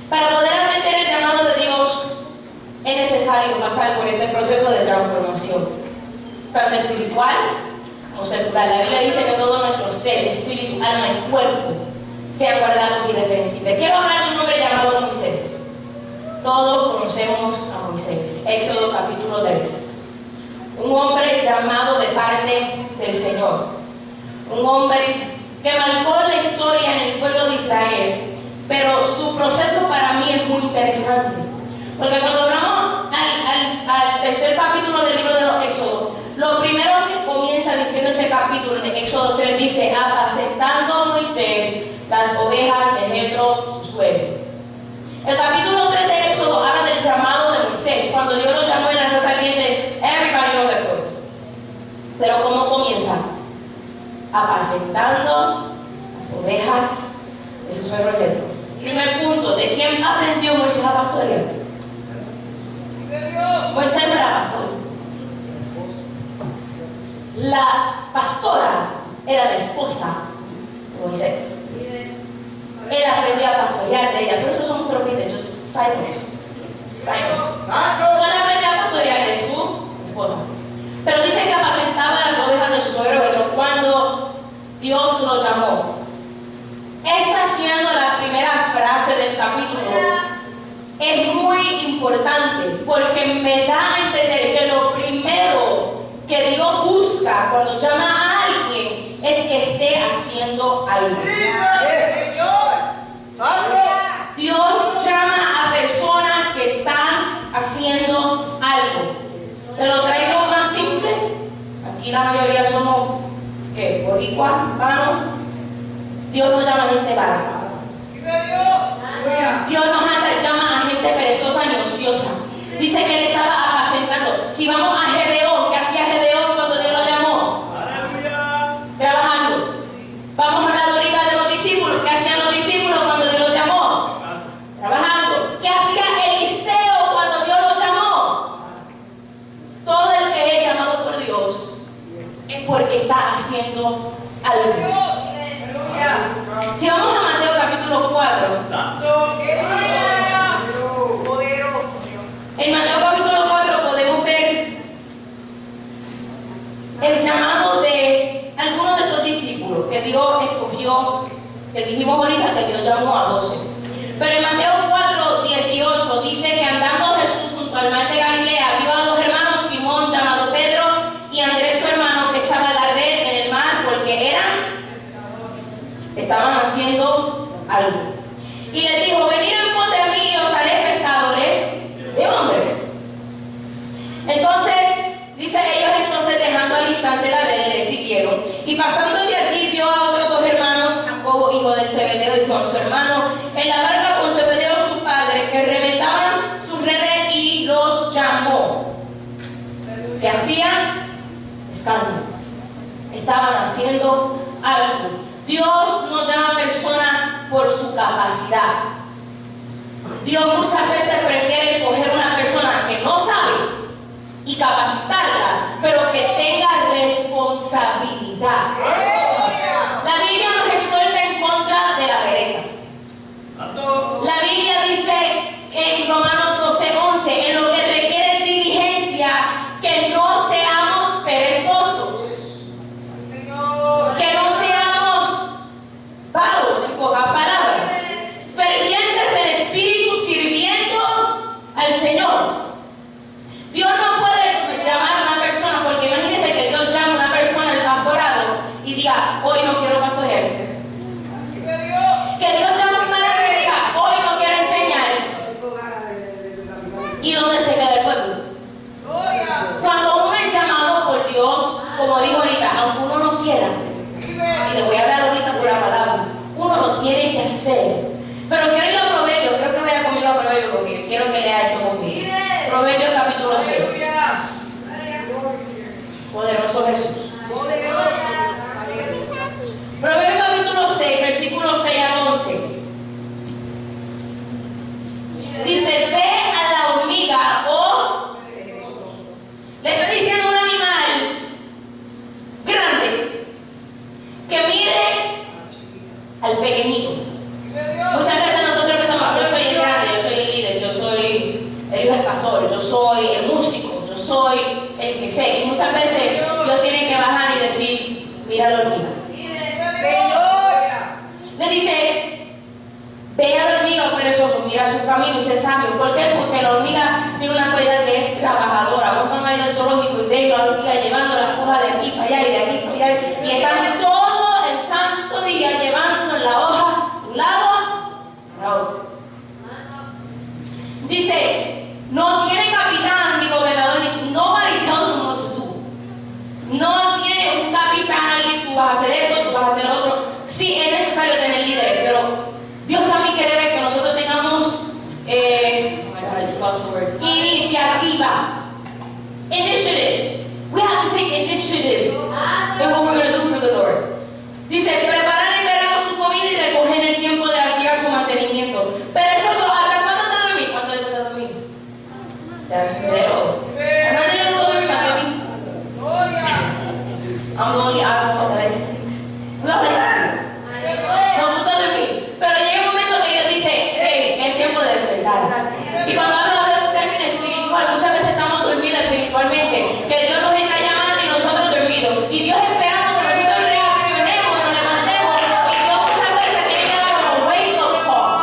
Para poder atender el llamado de Dios, es necesario pasar pasar por este proceso de transformación, tanto espiritual como secular. La Biblia dice que todo nuestro ser, espíritu, alma y cuerpo sean guardados irreprensibles. Quiero hablar de un hombre llamado Moisés. Todos conocemos a Moisés. Éxodo capítulo 3. Un hombre llamado de parte del Señor. Un hombre que marcó la historia en el pueblo de Israel. Pero su proceso para mí es muy interesante. Porque cuando vamos al tercer capítulo del libro de los Éxodos, lo primero que comienza diciendo ese capítulo en el Éxodo 3 dice: apacentando Moisés las ovejas de Jetro, su suegro. El capítulo 3 de Éxodo habla del llamado de Moisés. Cuando Dios lo llamó en la zarza ardiente, everybody knows that story. Pero ¿cómo comienza? Apacentando las ovejas de su suegro Jetro. Primer punto, ¿de quién aprendió Moisés a pastorear? Moisés no era pastor. La pastora era la esposa de Moisés. Él aprendió a pastorear de ella. Por eso somos tropitas, ellos solo aprendió a pastorear de su esposa. Pero dice que apacentaba las ovejas de su suegro Jetro cuando Dios lo llamó. Esa siendo la primera frase del capítulo, es muy importante porque me da a entender que lo primero que Dios busca cuando llama a alguien es que esté haciendo algo. Dios llama a personas que están haciendo algo. Te lo traigo más simple. Aquí la mayoría somos ¿qué? Boricua, vanos. Dios no llama a gente vaga. Dios nos llama a gente perezosa y ociosa. Dice que él estaba apacentando. Si vamos a Gedeón, ¿qué hacía Gedeón cuando Dios lo llamó? Trabajando. Vamos a hablar ahorita de los discípulos. ¿Qué hacían los discípulos cuando Dios los llamó? Trabajando. ¿Qué hacía Eliseo cuando Dios lo llamó? Todo el que es llamado por Dios es porque está haciendo algo. Si vamos a Mateo capítulo 4, en Mateo capítulo 4 podemos ver el llamado de algunos de estos discípulos que Dios escogió, que dijimos ahorita que Dios llamó a 12. Pero en Mateo 4, 18 dice que andando Jesús junto al mar de Galilea vio a dos hermanos, Simón llamado Pedro y Andrés su hermano, que echaban la red en el mar porque estaban haciendo algo. Y les dijo: venid en pos de mí y os haré pescadores de hombres. Entonces, dice ellos, entonces dejando al instante la red, le siguieron. Y pasando de allí vio a otros dos hermanos, Jacobo hijo de Zebedeo y Juan su hermano, en la barca con Zebedeo su padre, que reventaban sus redes, y los llamó. ¿Qué hacían? Escándalo. Estaban haciendo algo. Dios no llama a personas por su capacidad. Dios muchas veces prefiere coger una persona que no sabe y capacitarla, pero que tenga responsabilidad. La Biblia nos exhorta en contra de la pereza. La Biblia dice en Romanos 12:11, en lo que requiere diligencia, que no seamos perezosos, que no seamos vagos, en pocas palabras, fervientes en espíritu, sirviendo al Señor. Dios no puede llamar a una persona, porque imagínense que Dios llama a una persona del pastorado y diga: hoy no quiero pastorear. Que Dios llama a un maestro y diga: hoy no quiero enseñar. ¿Y dónde se queda el pueblo? Cuando uno es llamado por Dios, como dijo ahorita, aunque uno no quiera, y le voy a hablar ahorita por la palabra, uno lo tiene que hacer. Pero quiero ir a Proverbios, creo que vaya conmigo a Proverbios porque quiero que lea esto conmigo. Proverbios capítulo 6. Poderoso Jesús. Proverbios capítulo 6, versículos 6 al 11. Dice: ve a la hormiga, o le está diciendo un animal grande que mire al pequeñito. Muchas veces nosotros pensamos: yo soy el grande, yo soy el líder, yo soy el hijo pastor, yo soy el músico, yo soy el que sé. Y muchas veces Dios tiene que bajar y decir, mira la hormiga. Le dice, ve a la hormiga perezoso, mira su camino y sé sabio. ¿Por qué? Porque la hormiga tiene una cualidad que es trabajadora. Vos van a ir al zoológico y ven a la hormiga llevando las hojas de aquí para allá y de aquí para allá. Y están todo el santo día llevando en la hoja de un lado a otro. Dice, no tiene capitán ni gobernador, ni nobody tells him what to do. No tiene un capitán y tú vas a hacer esto, tú vas a hacer lo otro. Sí, es necesario tener líderes, pero Dios también quiere ver que nosotros tengamos iniciativa. Initiative. We have to take initiative in what we're going to do for the Lord. Dice, preparar en verano su comida y recoger el tiempo de hacer su mantenimiento. Pero eso solo, ¿hasta cuándo te dormís? ¿Cuándo te gusta dormir? O sea, sincero. ¿No te gusta dormir más que a mí? I'm the only alcohol that I sleep. No te sleep. No gusta dormir. Pero llega un momento que Dios dice, hey, es tiempo de despertar. Y cuando hablo de término espiritual, muchas veces estamos dormidos espiritualmente. Que Dios nos está llamando y nosotros dormidos. Y Dios esperando que nosotros reaccionemos y nos levantemos. Y Dios muchas veces tiene que dar un wake-up call.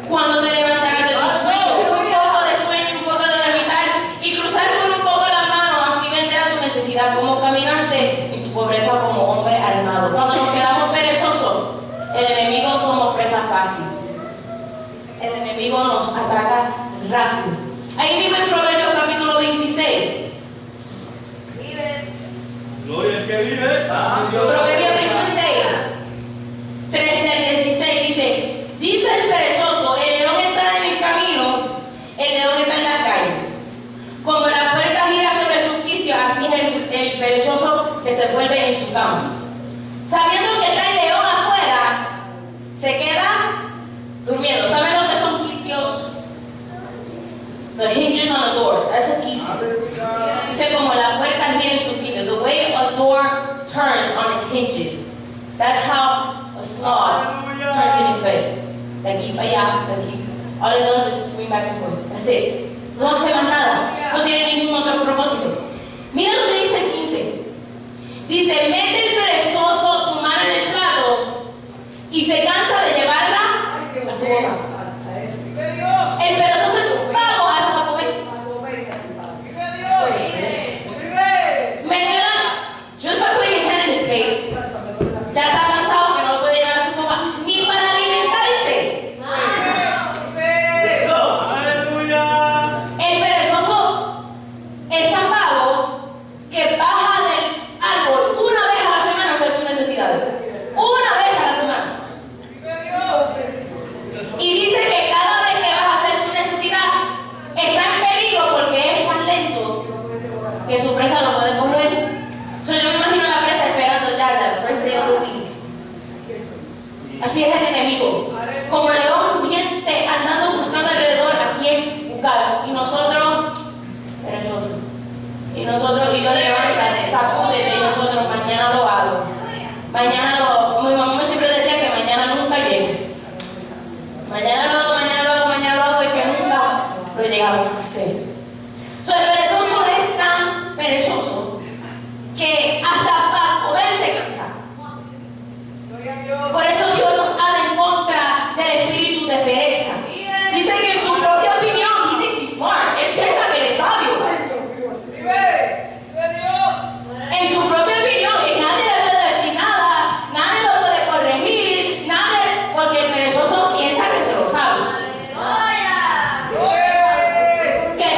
Cuando te levantarás de tu sueño, un poco de sueño, un poco de dormitar y cruzar por un poco las manos, así vendrá tu necesidad como caminante y tu pobreza como hombre armado. Cuando nos quedamos perezosos, el enemigo somos presa fácil. El enemigo nos ataca rápido. Ahí mismo en Proverbios capítulo 26. Gloria al que vive. Proverbios 26, 13 al 16 dice el perezoso, el león está en el camino, el león está en las calles. Como la puerta gira sobre su quicio, así es el perezoso que se vuelve en su cama. Sabiendo que está el león afuera, se queda durmiendo. ¿Saben lo que son quicios? The hinges on a door. That's a quicio. Dice como la puerta gira en su quicio. The way a door turns on its hinges. That's how a sloth turns in his bed. De aquí para allá, de aquí. All it does is swing back and forth. That's it. No hace más nada. No tiene ningún otro propósito. Mira lo que dice el 15. Dice, mete el perezoso su mano en el plato y se cansa de llevarla a su boca. El perezoso es un pago para comer. Just by putting his hand in his plate, ya está cansado que no lo puede llevar a su boca ni para alimentarse. El perezoso es tan vago que baja del árbol una vez a la semana a hacer sus necesidades. Una vez a la semana. Y dice que cada vez que vas a hacer su necesidad está en peligro porque es tan lento que su presa lo puede correr. So, yo me imagino la presa esperando ya el first day of the week. Así es el enemigo. Como león rugiente andando buscando alrededor a quien buscar. Y nosotros, perezosos. Y Dios levanta, sacúdete y nosotros mañana lo hago. Mañana lo hago. Como mi mamá siempre decía que mañana nunca llegue. Mañana lo hago, mañana lo hago, mañana lo hago y que nunca lo llegamos a hacer. So, el perezoso es tan perezoso que hasta para poder se cansa. Por eso Dios nos habla en contra del espíritu de pereza. Dice que en su propia opinión, he thinks he's smart. Él piensa que él es sabio. En su propia opinión, y nadie le puede decir nada, nadie lo puede corregir, nadie, porque el perezoso piensa que se lo sabe. Que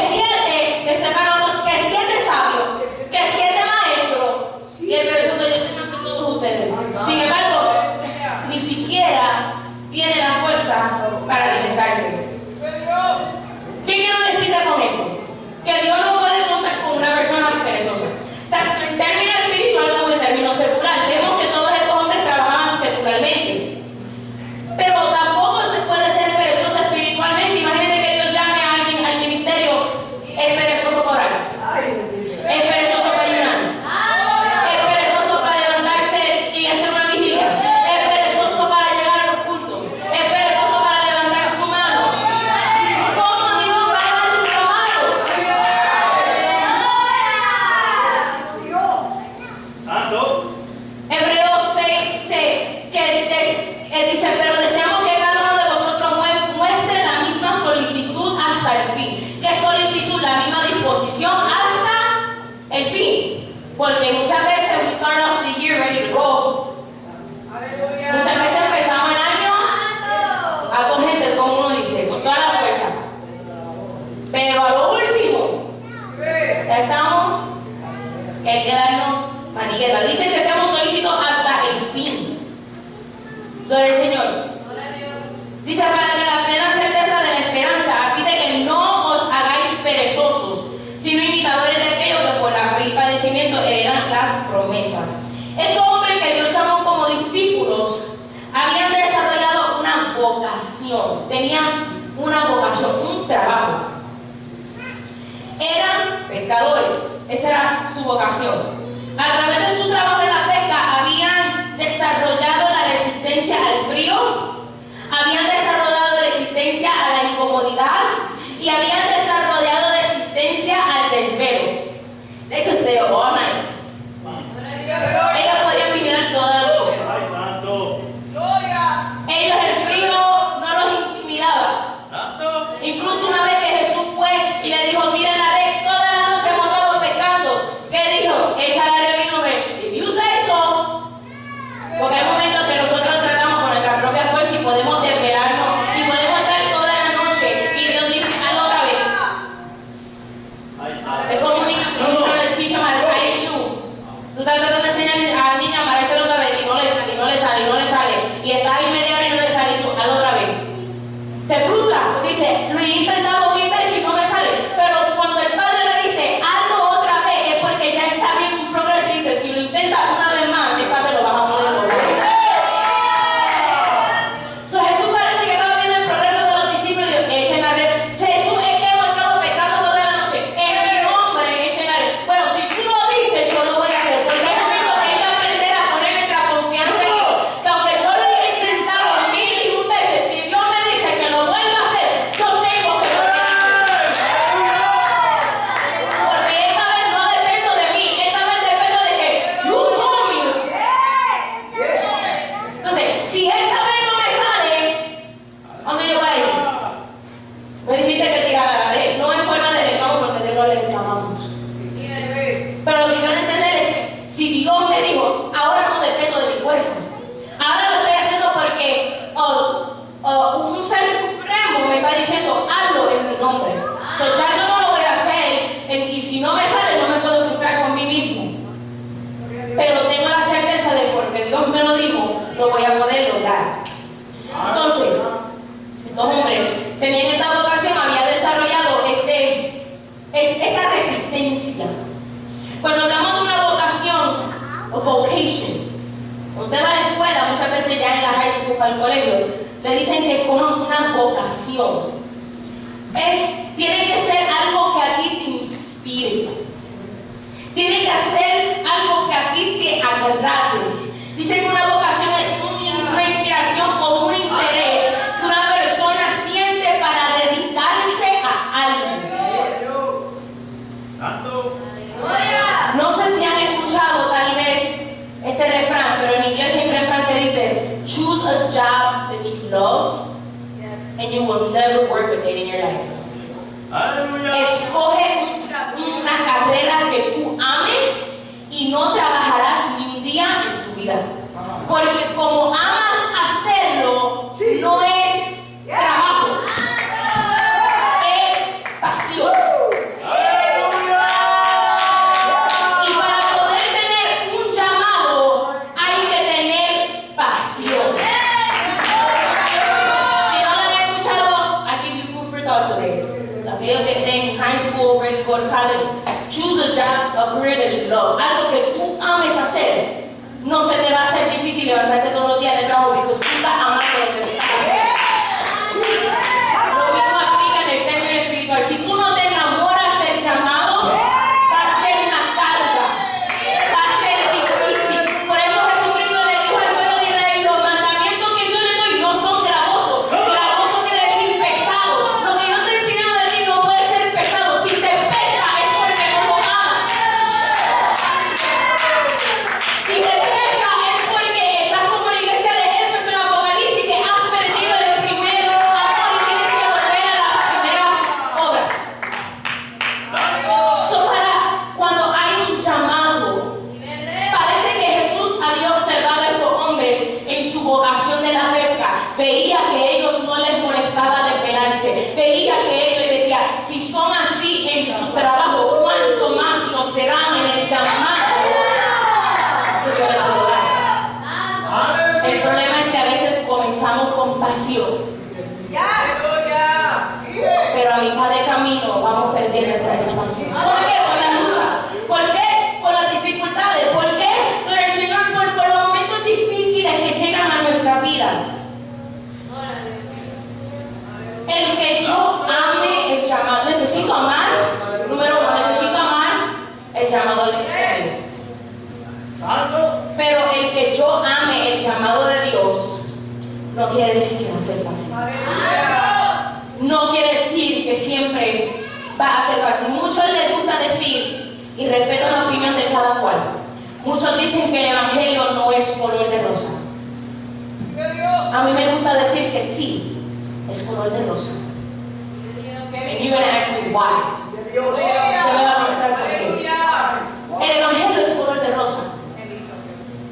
que hay que darnos manigueta. Dicen que seamos solícitos hasta el fin. Gloria al Señor. Dice, para que la plena certeza de la esperanza, a fin de que no os hagáis perezosos, sino imitadores de aquellos que por la fe y padecimiento heredan las promesas. Estos hombres que Dios llamó como discípulos habían desarrollado una vocación, tenían una vocación, un trabajo. Eran pescadores, esa era su vocación. A través de su trabajo en la pesca habían desarrollado la resistencia al frío, habían desarrollado resistencia a la incomodidad y habían desarrollado resistencia al desvelo. They could stay up all night. Ellos podían vigilar toda la noche. ¡Ay, santo! Ellos el frío no los intimidaba. ¡Santo! Incluso una vez que Jesús fue y le dijo, tiren la red, toda la noche hemos estado pescando. ¿Qué dijo? Echa la red y no ve. If you say so, porque hay momentos que nosotros tratamos con nuestra propia fuerza y podemos desvelarnos y podemos estar toda la noche y Dios dice, hazlo otra vez. ¡Ay, santo! Es como un niño que usa el teacher para tie shoe. Tú estás tratando de enseñar al niño a amarrárselo otra vez y no le sale, y no le sale, y no le sale. Y está ahí media hora y no le sale y tú, hazlo otra vez. Se frustra porque dice, lo he intentado 1000 veces y no me sale. Pero cuando el padre le dice, hazlo otra vez, es porque ya está viendo un progreso y dice, si lo intentas una vez más, esta vez lo vas a poder lograr. So, Jesús parece que estaba viendo el progreso de los discípulos y dijo, echen la red. Jesús, es que hemos estado pecando toda la noche. En mi nombre, echen la red. Bueno, si tú lo dices, yo lo voy a hacer. Porque es momento que hay que aprender a poner nuestra confianza en Dios. Que aunque yo lo he intentado 1001 veces, si Dios me dice que lo vuelva a hacer, yo tengo que volver a hacer. Porque esta vez no dependo de mí, esta vez dependo de que you told me. Entonces, si esta vez no me sale, ¿a dónde yo voy a ir? Me dijiste que tirara la red, no en forma de reclamo porque de no le reclamamos. Pero lo que quiero entender es que si Dios me dijo, ahora no dependo de mi fuerza, ahora lo estoy haciendo porque un ser supremo me está diciendo, hazlo en mi nombre. So, ya yo no lo voy a hacer y si no me sale no me puedo frustrar con mí mismo. Pero tengo la certeza de porque Dios me lo dijo, lo voy a poder lograr. Entonces, estos hombres tenían esta vocación, habían desarrollado esta resistencia. Cuando hablamos de una vocación o vocation, usted va a la escuela, muchas veces ya en la high school, para el colegio, le dicen que cojan una vocación. Tiene que ser algo que a ti te inspire. Tiene que hacer algo que a ti te agrade. Dicen que una vocación es una inspiración o un interés que una persona siente para dedicarse a algo. ¡Santo! No sé si han escuchado tal vez este refrán, pero en inglés hay un refrán que dice, choose a job that you love and you will never work a day in your life. ¡Aleluya! Escoge una carrera que tú ames y no trabajarás ni un día en tu vida. Porque como amas hacerlo, no es trabajo, es pasión. Y para poder tener un llamado, hay que tener pasión. Si no lo han escuchado, I give you food for thought today. Aquellos que estén en high school, ready to go to college, choose a job, a career that you love. Algo que tú ames hacer. No se te va a hacer difícil levantarte todos los días de trabajo porque tú estás amando lo que tú estás haciendo. Lo mismo aplica en el término espiritual. Si tú no te enamoras del llamado, va a ser una carga, va a ser difícil. Por eso Jesucristo le dijo al pueblo de Israel, los mandamientos que yo le doy no son gravosos. Gravoso quiere decir pesado. Lo que yo estoy pidiendo de ti no puede ser pesado. Si te pesa es porque no lo amas. Si te pesa es porque estás como la iglesia de Éfeso en camino vamos perdiendo esa pasión. ¿Por qué? Por la lucha. ¿Por qué? Por las dificultades. ¿Por qué? Por el Señor, por los momentos difíciles que llegan a nuestra vida. El que yo ame el llamado, necesito amar, número uno, necesito amar el llamado de Dios. Pero el que yo ame el llamado de Dios no quiere decir que va a ser fácil. No quiere decir que siempre va a ser fácil. Muchos les gusta decir, y respeto la opinión de cada cual, muchos dicen que el evangelio no es color de rosa. A mí me gusta decir que sí, es color de rosa. And you're going to ask me why. Te voy a preguntar por qué. El evangelio es color de rosa.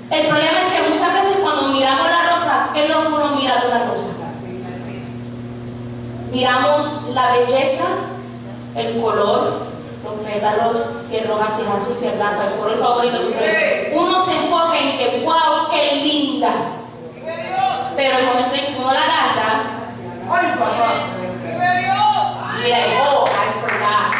El problema es que muchas veces cuando miramos la rosa, ¿qué es lo que uno mira de una rosa? Miramos la belleza, el color, los pétalos, si es roja, si es azul, si es blanca, el color favorito de usted. Uno se enfoca en que, wow, qué linda. Pero el momento en que uno la agarra, mira, oh, I forgot.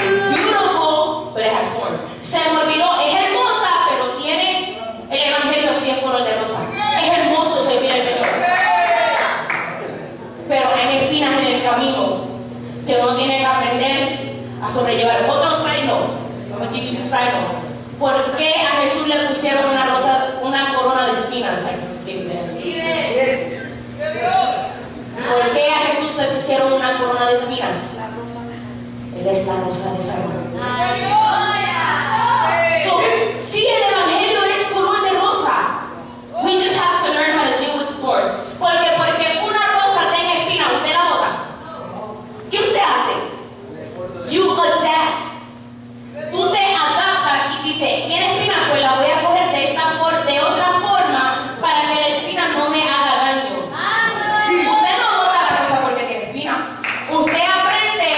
It's beautiful, but it has thorns. Se me olvidó, es hermosa, pero tiene el evangelio, sí es color de rosa. Es hermoso servir al Señor. Pero hay espinas en el camino que uno tiene que aprender a sobrellevar. Otro side note, vamos a give you some side note. ¿Por qué a Jesús le pusieron una rosa, una corona de espinas? ¿Por qué a Jesús le pusieron una corona de espinas? Él es la rosa de Sharon. So, sí, el evangelio es color de rosa. We just have to learn how to deal with thorns. Porque una rosa tenga espinas, ¿usted la bota? ¿Qué usted hace? You adapt. Tú te adaptas y dices, ¿tiene espinas? Pues la voy a coger de otra forma para que la espina no me haga daño. Usted no bota la rosa porque tiene espina. Usted aprende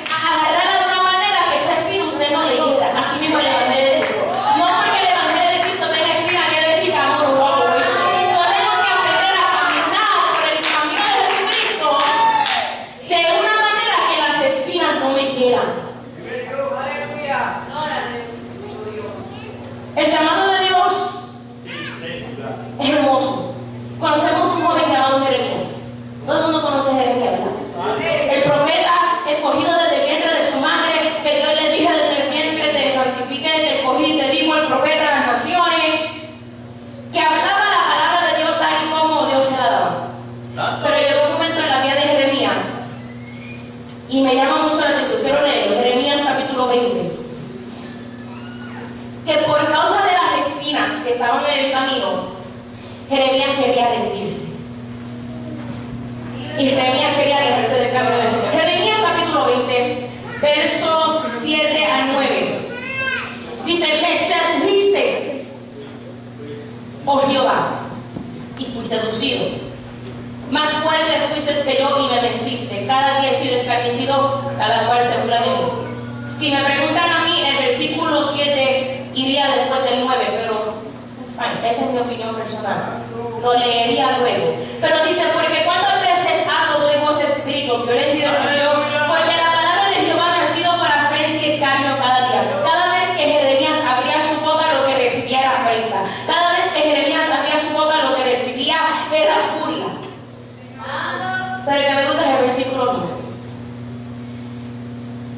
a agarrarla de una manera que esa espina usted no le hiera. Así mismo el evangelio de Cristo. No porque el evangelio de Cristo tenga espina quiere decir que amor no va. Yo tengo que aprender a caminar por el camino de Jesucristo de una manera que las espinas no me hieran. El llamado de Dios es hermoso. Conocemos un joven llamado Jeremías. Todo el mundo conoce a Jeremías, ¿verdad? El profeta escogido desde el vientre de su madre, que Dios le dijo desde el vientre, te santifiqué, te escogí, te dijo el profeta de las naciones, que hablaba la palabra de Dios tal y como Dios se la daba. Pero llegó un momento en la vida de Jeremías y me llama mucho la atención. Quiero leerlo, Jeremías capítulo 20. Que por causa de las espinas que estaban en el camino, Jeremías quería rendirse. Y Jeremías quería alejarse del camino del Señor. Jeremías capítulo 20, verso 7 al 9. Dice, me sedujiste, oh Jehová, y fui seducido. Más fuerte fuiste que yo y me venciste. Cada día he sido escarnecido, cada cual se burla de mí. Si me preguntan a mí, el versículo 7 iría después del 9, pero es fine, esa es mi opinión personal. Lo leería luego. Pero dice, porque cuántas veces hablo, doy voz escrito, violencia y destrucción, porque la palabra de Jehová me ha sido para frente y escarnio cada día. Cada vez que Jeremías abría su boca, lo que recibía era afrenta. Cada vez que Jeremías abría su boca, lo que recibía era burla. Pero el que me gusta es el versículo 9.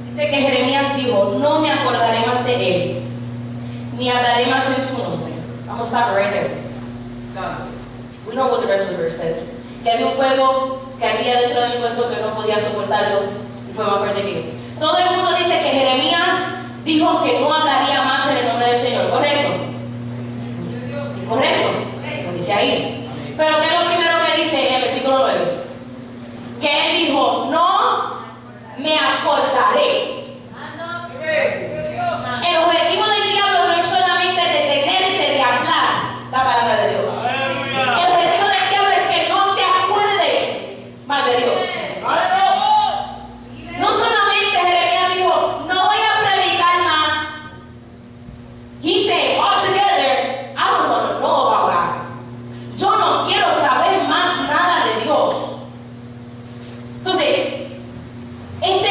Dice que Jeremías dijo, no me acordaré más de él, ni hablaré más en su nombre. Vamos a stop right there. We know what the rest of the verse says. Que había un fuego que ardía dentro de mi hueso que no podía soportarlo y fue más fuerte que yo. Todo el mundo dice que Jeremías dijo que no hablaría más en el nombre del Señor, ¿correcto? ¿Correcto? Lo dice ahí. Pero ¿qué es lo primero que dice en el versículo 9? Que él dijo, no me acordaré. El objetivo del diablo no es solamente detenerte de hablar la palabra de Dios. El objetivo del diablo es que no te acuerdes más de Dios. No solamente Jeremías dijo, no voy a predicar más. He said, altogether, I don't want to know about God. Yo no quiero saber más nada de Dios. Entonces, este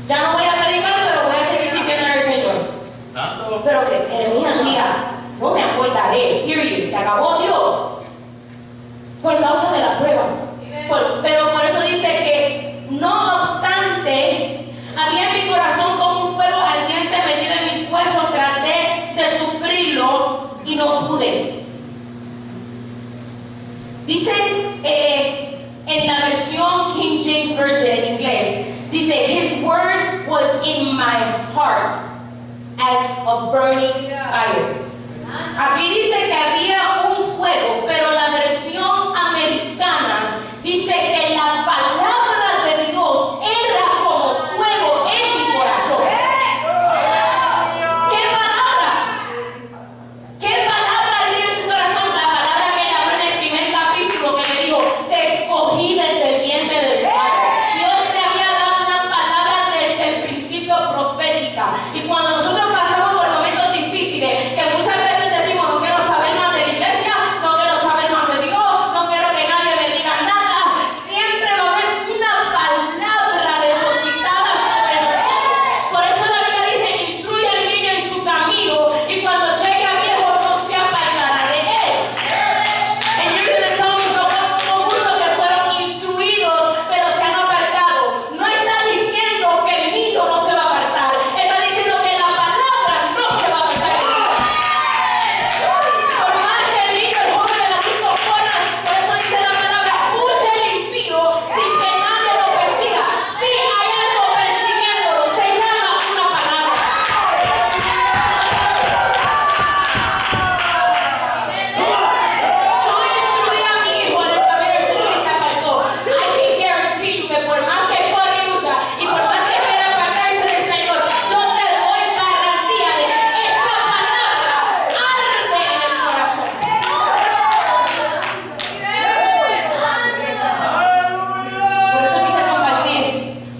Ya no voy a predicar, pero voy a seguir sirviendo al Señor. Santo. Pero que Jeremías diga, no me acordaré, period, se acabó Dios. Por causa de la prueba. Pero por eso dice que, no obstante, había en mi corazón como un fuego ardiente metido en mis huesos, traté de sufrirlo y no pude. Dice en la versión King James Version en inglés, dice, His word was in my heart as a burning fire. Aquí dice que había un fuego, pero la versión americana dice que la palabra de Dios era como fuego en mi corazón. ¿Qué palabra? ¿Qué palabra hay en su corazón? La palabra que le habló en el primer capítulo, que le dijo, te escogí desde el vientre de su padre. Dios le había dado una palabra desde el principio profética. Y cuando nosotros pasamos por momentos difíciles, que muchas veces decimos, no quiero saber más de la iglesia, no quiero saber más de Dios, no quiero que nadie me diga nada, siempre va a haber una palabra depositada sobre nosotros. Por eso la Biblia dice, instruye al niño en su camino, y cuando llegue a viejo no se apartará de él. And you're going to tell me, yo conozco muchos que fueron instruidos, pero se han apartado. No está diciendo que el niño no se va a apartar, está diciendo que la palabra no se va a apartar de él. Por más que el niño, el joven, el adulto corran, por eso dice la palabra, huye el impío sin que nadie lo persiga. Si hay algo persiguiéndolo, se llama una palabra. Yo instruí a mi hijo en el camino del Señor y se apartó. I can guarantee you que por más que corre y lucha y por más que quiera apartarse del Señor, yo te doy garantía de que esa palabra arde en el corazón. Por eso quise compartir,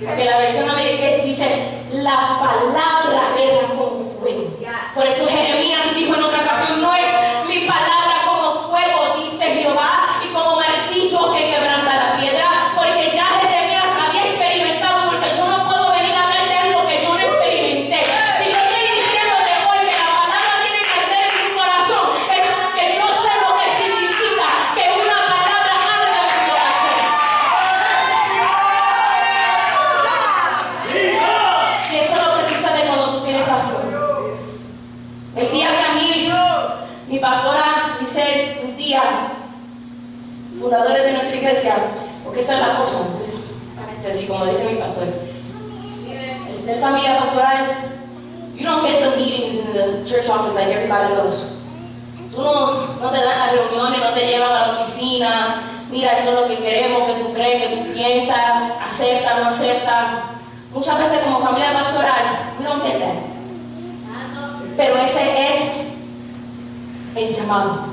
porque la versión americana dice, la palabra era como fuego. Por eso Jeremías dijo en otra ocasión, no es mi palabra como fuego, dice Jehová, y como martillo que quebranta la piedra, porque ya Jeremías había experimentado, porque yo no puedo venir a hablarte algo que yo no experimenté. Si yo estoy diciéndote hoy que la palabra tiene que arder en tu corazón, es porque yo sé lo que significa que una palabra arde en tu corazón. Y eso es lo que sucede cuando tú tienes pasión. El día que a mí, mi pastora dice un día, fundadores de nuestra iglesia, porque esa es la cosa, pues, así como dice mi pastor, el ser familia pastoral, you don't get the meetings in the church office like everybody else. Tú no te dan las reuniones, no te llevan a la oficina, mira, esto es lo que queremos, que tú crees, que tú piensas, acepta, no acepta. Muchas veces como familia pastoral, we don't get that. Pero ese es el llamado.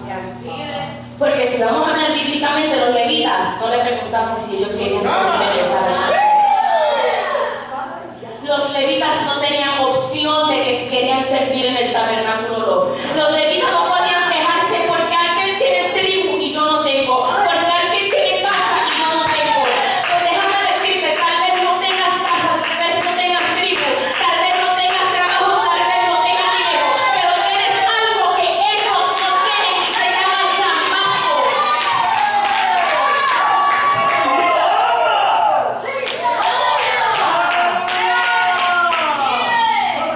Porque si vamos a hablar bíblicamente, los levitas no le preguntamos si ellos querían servir en el tabernáculo. Los levitas no tenían opción de que si querían servir en el tabernáculo. Los levitas no podían quejarse porque aquel tiene tribu y yo no tengo, porque aquel tiene casa y yo no tengo. Pues déjame decirte, tal vez no tengas casa, tal vez no tengas tribu, tal vez no tengas trabajo, tal vez no tengas dinero, pero tienes algo que ellos no tienen y se llama llamado.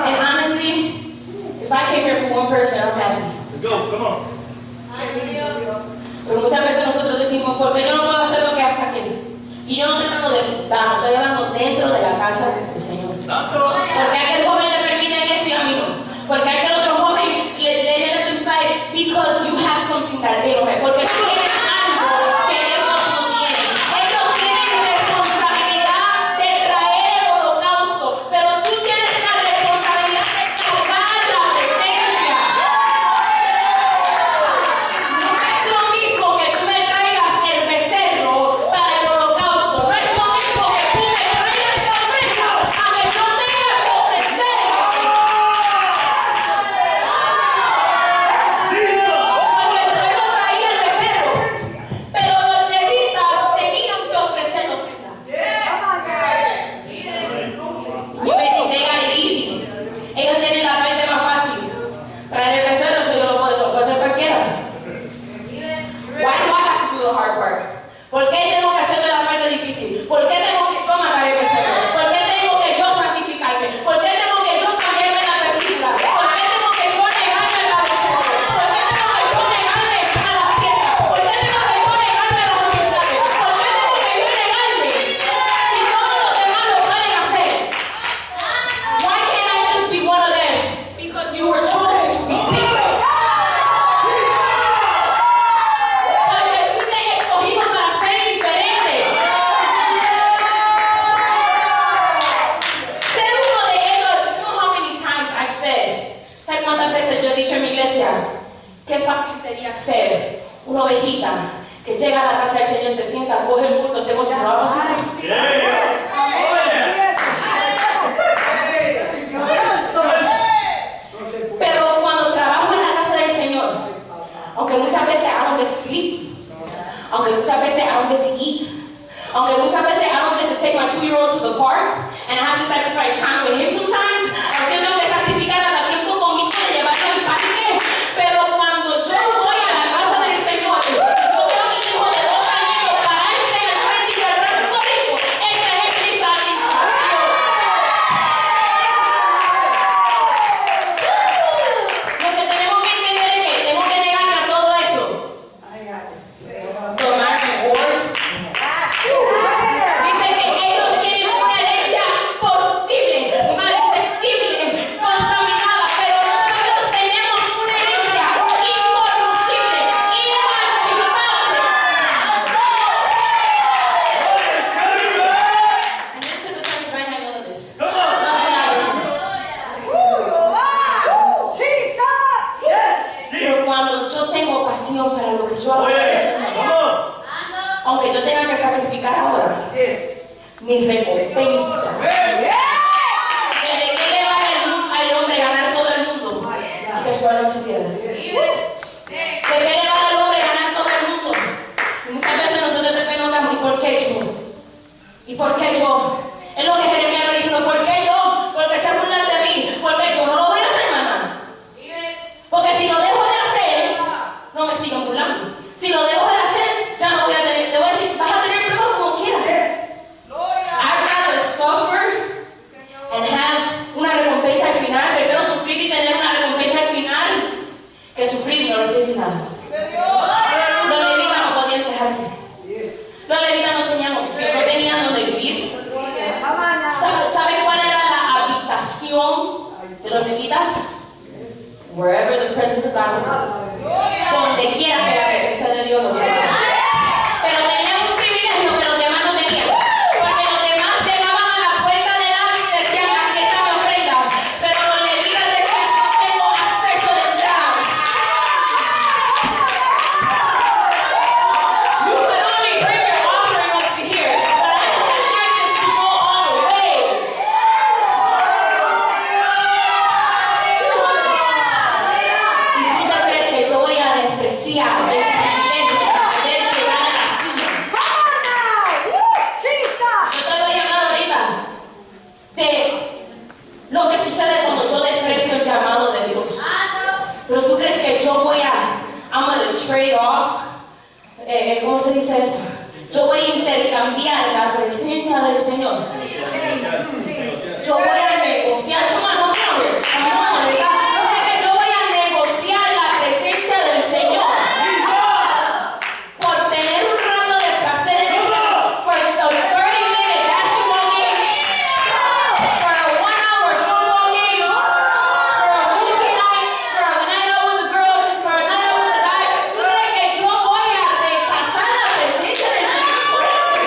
And honestly, if I came here for one person, I'm happy. Go, come on. Pero muchas veces nosotros decimos, porque yo no puedo hacer lo que hace aquel. Y yo no estoy hablando de putar, estoy hablando dentro de la casa del Señor. Santo. Porque a aquel joven le permiten eso y a mí no. Porque a aquel otro joven le let them slide because you have something that they don't have. Porque tú tienes algo que ellos no tienen. Ellos tienen responsabilidad de traer el holocausto, pero tú tienes la responsabilidad de cargar la presencia. No es lo mismo que tú me traigas el becerro para el holocausto. No es lo mismo que tú me traigas la ofrenda a que yo tenga que and I have to sacrifice time with him sometimes. A veces tengo que sacrificar hasta tiempo conmigo de llevarlo al parque. Pero cuando yo voy a la casa del Señor, yo veo a mi hijo de 2 años pararse al frente y agarrarse conmigo. Esa es mi satisfacción. Lo que tenemos que entender es que tenemos que negarle a todo eso. Tomar mejor. Dice que ellos tienen una herencia corruptible, marcesible, contaminada, pero nosotros tenemos una herencia incorruptible, inmarchitable. And this took the time because I didn't know this. Pero cuando yo tengo pasión para lo que yo hago, aunque yo tenga que sacrificar ahora, mi recompensa. ¿De qué le vale al hombre ganar todo el mundo y que su alma se pierda? ¿De qué le vale al hombre ganar todo el mundo? Y muchas veces nosotros te preguntamos, ¿y por qué yo? ¿Y por qué yo? Es lo que Jeremías lo dice, ¿por qué yo? Porque se burlan de mí, porque yo no lo voy a hacer, hermana. Porque si lo dejo de hacer, no me sigan burlando. Si lo dejo de hacer, ya no voy a tener, te voy a decir, vas a tener pruebas como quieras. I'd rather suffer and have una recompensa al final. Prefiero sufrir y tener una recompensa al final que sufrir y no recibir nada. Los levitas no podían quejarse. Los levitas no tenían opción, no tenían donde vivir. ¿Saben cuál era la habitación de los levitas? Wherever the presence of God is. Donde quiera que la presencia de Dios los lleve. Pero tenían un privilegio que los demás no tenían. Porque los demás llegaban a la puerta del árbol y decían, aquí está mi ofrenda. Pero los levitas decían, yo tengo acceso de entrar. You can only bring your offering up to here, but I don't have access to go all the way. ¿Y tú te crees que yo voy a despreciar el privilegio de poder llegar a la cima? Yo te voy a hablar ahorita de lo que sucede cuando yo desprecio el llamado de Dios. Pero tú crees que yo voy I'm going to trade off, ¿cómo se dice eso? Yo voy a intercambiar la presencia del Señor. Yo voy a negociar. Come on, come here. A mí no me molesta. No es que yo voy a negociar la presencia del Señor por tener un rato de placer en el for a 30-minute basketball game, for a 1-hour football game, for a movie night, for a night out with the girls, for a night out with the guys. ¿Tú crees que yo voy a rechazar la presencia del Señor por eso?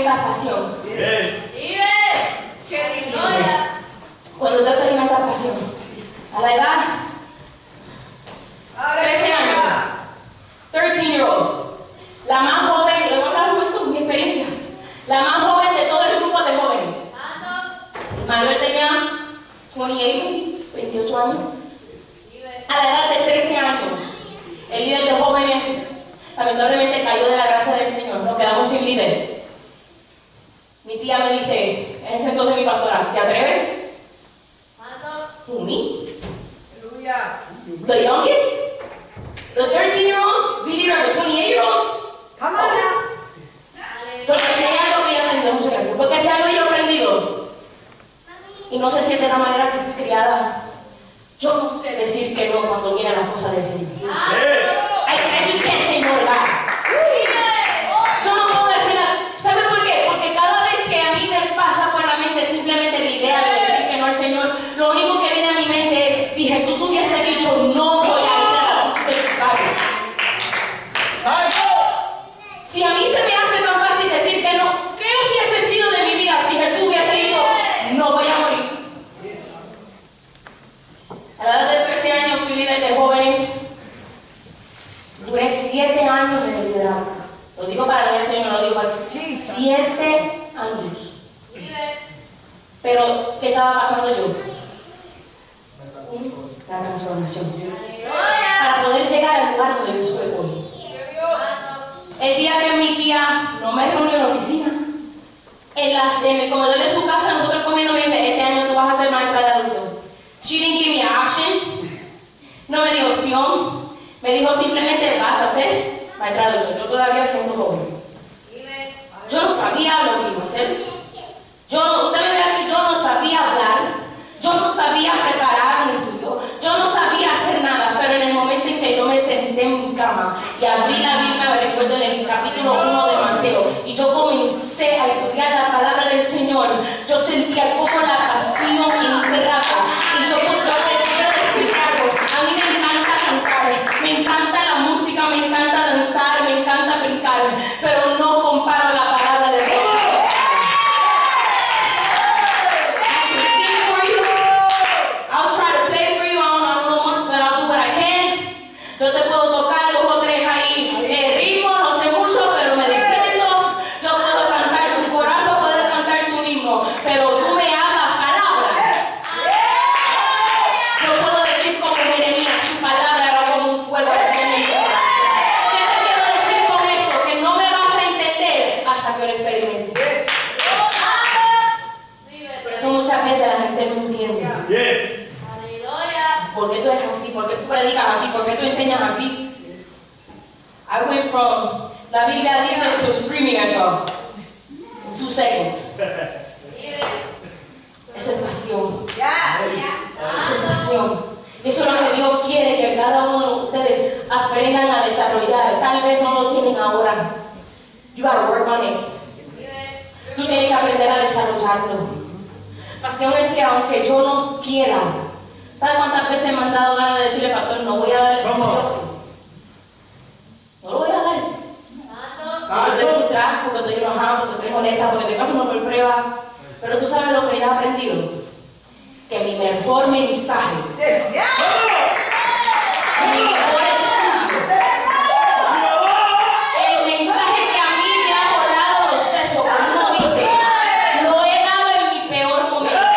experimentas pasión. Yes. Cuando tú experimentas pasión, a la edad 13 años, 13-year-old, la más joven, le voy a hablar mucho mi experiencia, la más joven de todo el grupo de jóvenes. Manuel tenía 28 años. A la edad de 13 años, el líder de jóvenes lamentablemente cayó de la gracia del Señor. Nos quedamos sin líder. Mi tía me dice, en ese entonces mi pastora, ¿te atreves? Who, me? The youngest? The 13-year-old? Be leader of a 28-year-old? Come on now. Porque si hay algo que yo he aprendido, muchas gracias. Porque si hay algo que yo he aprendido, y no sé si es de la manera que fui criada, yo no sé decir que no cuando vienen las cosas del Señor. I just can't say no to that. Yo no puedo decir, ¿sabe por qué? Porque cada vez que a mí me pasa por la mente simplemente la idea de decir que no al Señor, lo único que viene a mi mente es, si Jesús hubiese dicho no voy a ir a la cruz del Calvario. Si a mí se me hace tan fácil decir que no, ¿qué hubiese sido de mi vida si Jesús hubiese dicho no voy a morir? A la edad de 13 años fui líder de jóvenes. Duré 7 años en el liderazgo. Lo digo para el Señor, no lo digo para ti. 7 años. Pero, ¿qué estaba pasando yo? La transformación. Para poder llegar al lugar donde yo estoy hoy. El día que mi tía no me reunió en la oficina, en el comedor de su casa, nosotros comiendo, me dice, este año tú vas a ser maestra de adulto. She didn't give me an option. No me dio opción. Me dijo simplemente, vas a ser maestra de adulto. Yo todavía siendo joven. Yo no sabía lo que iba a hacer. Usted me ve aquí, yo no sabía hablar. Yo no sabía preparar un estudio. Yo no sabía hacer nada. Pero en el momento en que yo me senté en mi cama y abrí la Biblia, me recuerdo en el capítulo 1 de Mateo, y yo comencé a estudiar la palabra del Señor, yo sentía como la pasión entraba. Y yo quiero decir algo. A mí me encanta cantar, me encanta la música, me encanta danzar, me encanta brincar, pero no comparo la palabra de Dios. I'll try to play for you, I don't know much, but I'll do what I can. Yo te puedo tocar 2 o 3 ahí, ritmo, no sé mucho, pero me defiendo. Yo puedo cantar, tu corazón puede cantar tu himno, pero tú me hablas palabras. Yo puedo decir como Jeremías, tu palabra era como un fuego que tiene en mi corazón. ¿Qué te quiero decir con esto? Que no me vas a entender hasta que lo experimentes. Por eso muchas veces la gente no entiende. Yes. ¿Por qué tú eres así? ¿Por qué tú predicas así? ¿Por qué tú enseñas así? I went from, la Biblia dice, to screaming at y'all in 2 seconds. Eso es pasión. Eso es pasión. Eso es lo que Dios quiere que cada uno de ustedes aprendan a desarrollar. Tal vez no lo tienen ahora. You gotta work on it. Tú tienes que aprender a desarrollarlo. Pasión es que aunque yo no quiera, ¿sabe cuántas veces me han dado ganas de decirle, pastor, no voy a dar el estudio? No lo voy a dar. Porque estoy frustrada, porque estoy enojada, porque estoy molesta, porque estoy pasando por pruebas. Pero tú sabes lo que yo he aprendido. Que mi mejor mensaje, mi mejor estudio, el mensaje que a mí me ha volado los sesos, como uno dice, lo he dado en mi peor momento.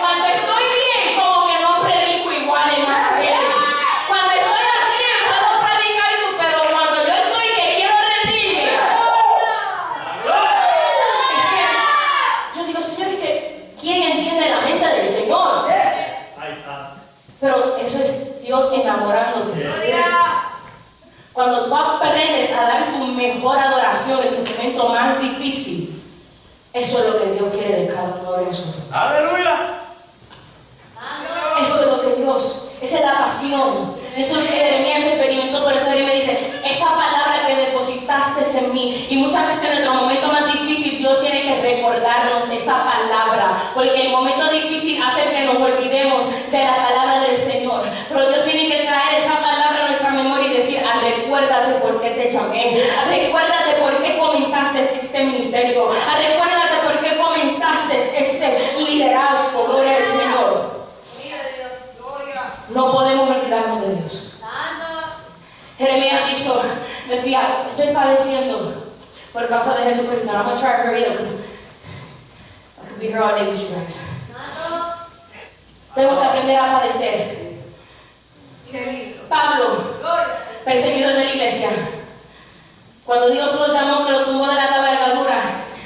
Cuando estoy bien, como que no predico igual en más gente. Cuando estoy así, puedo predicar, pero cuando yo estoy que quiero rendirme, yo digo, Señor, ¿quién entiende la mente del Señor? Pero eso es Dios enamorándote. Cuando tú aprendes a dar tu mejor adoración en tu momento más difícil, eso es lo que Dios quiere de cada uno de nosotros. Aleluya. Eso es lo que Dios, esa es la pasión. Eso es lo que Jeremías experimentó. Por eso Jeremías dice, esa palabra que depositaste en mí. Y muchas veces en nuestro momento más difícil Dios tiene que recordarnos esta palabra, porque el momento difícil hace que nos olvidemos de la palabra del Señor. Pero Dios tiene que traer esa palabra a nuestra memoria y decir, recuérdate por qué te llamé, recuérdate por qué comenzaste este ministerio, estoy padeciendo por causa de Jesucristo. I'm going to try to hurry up because I could be here all day with you guys. Tengo que aprender a padecer. Pablo, perseguidor de la iglesia, cuando Dios lo llamó, que lo tumbó de la cabalgadura,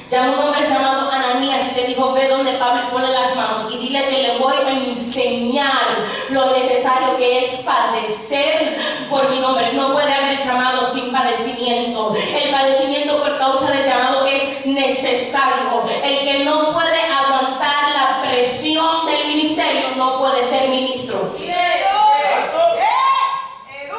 llamó a un hombre llamado Ananías y le dijo: ve donde Pablo y ponle las manos y dile que le voy a enseñar lo necesario que es padecer por mi nombre. No puede haber llamado sin padecimiento. El padecimiento por causa del llamado es necesario. El que no puede aguantar la presión del ministerio no puede ser ministro.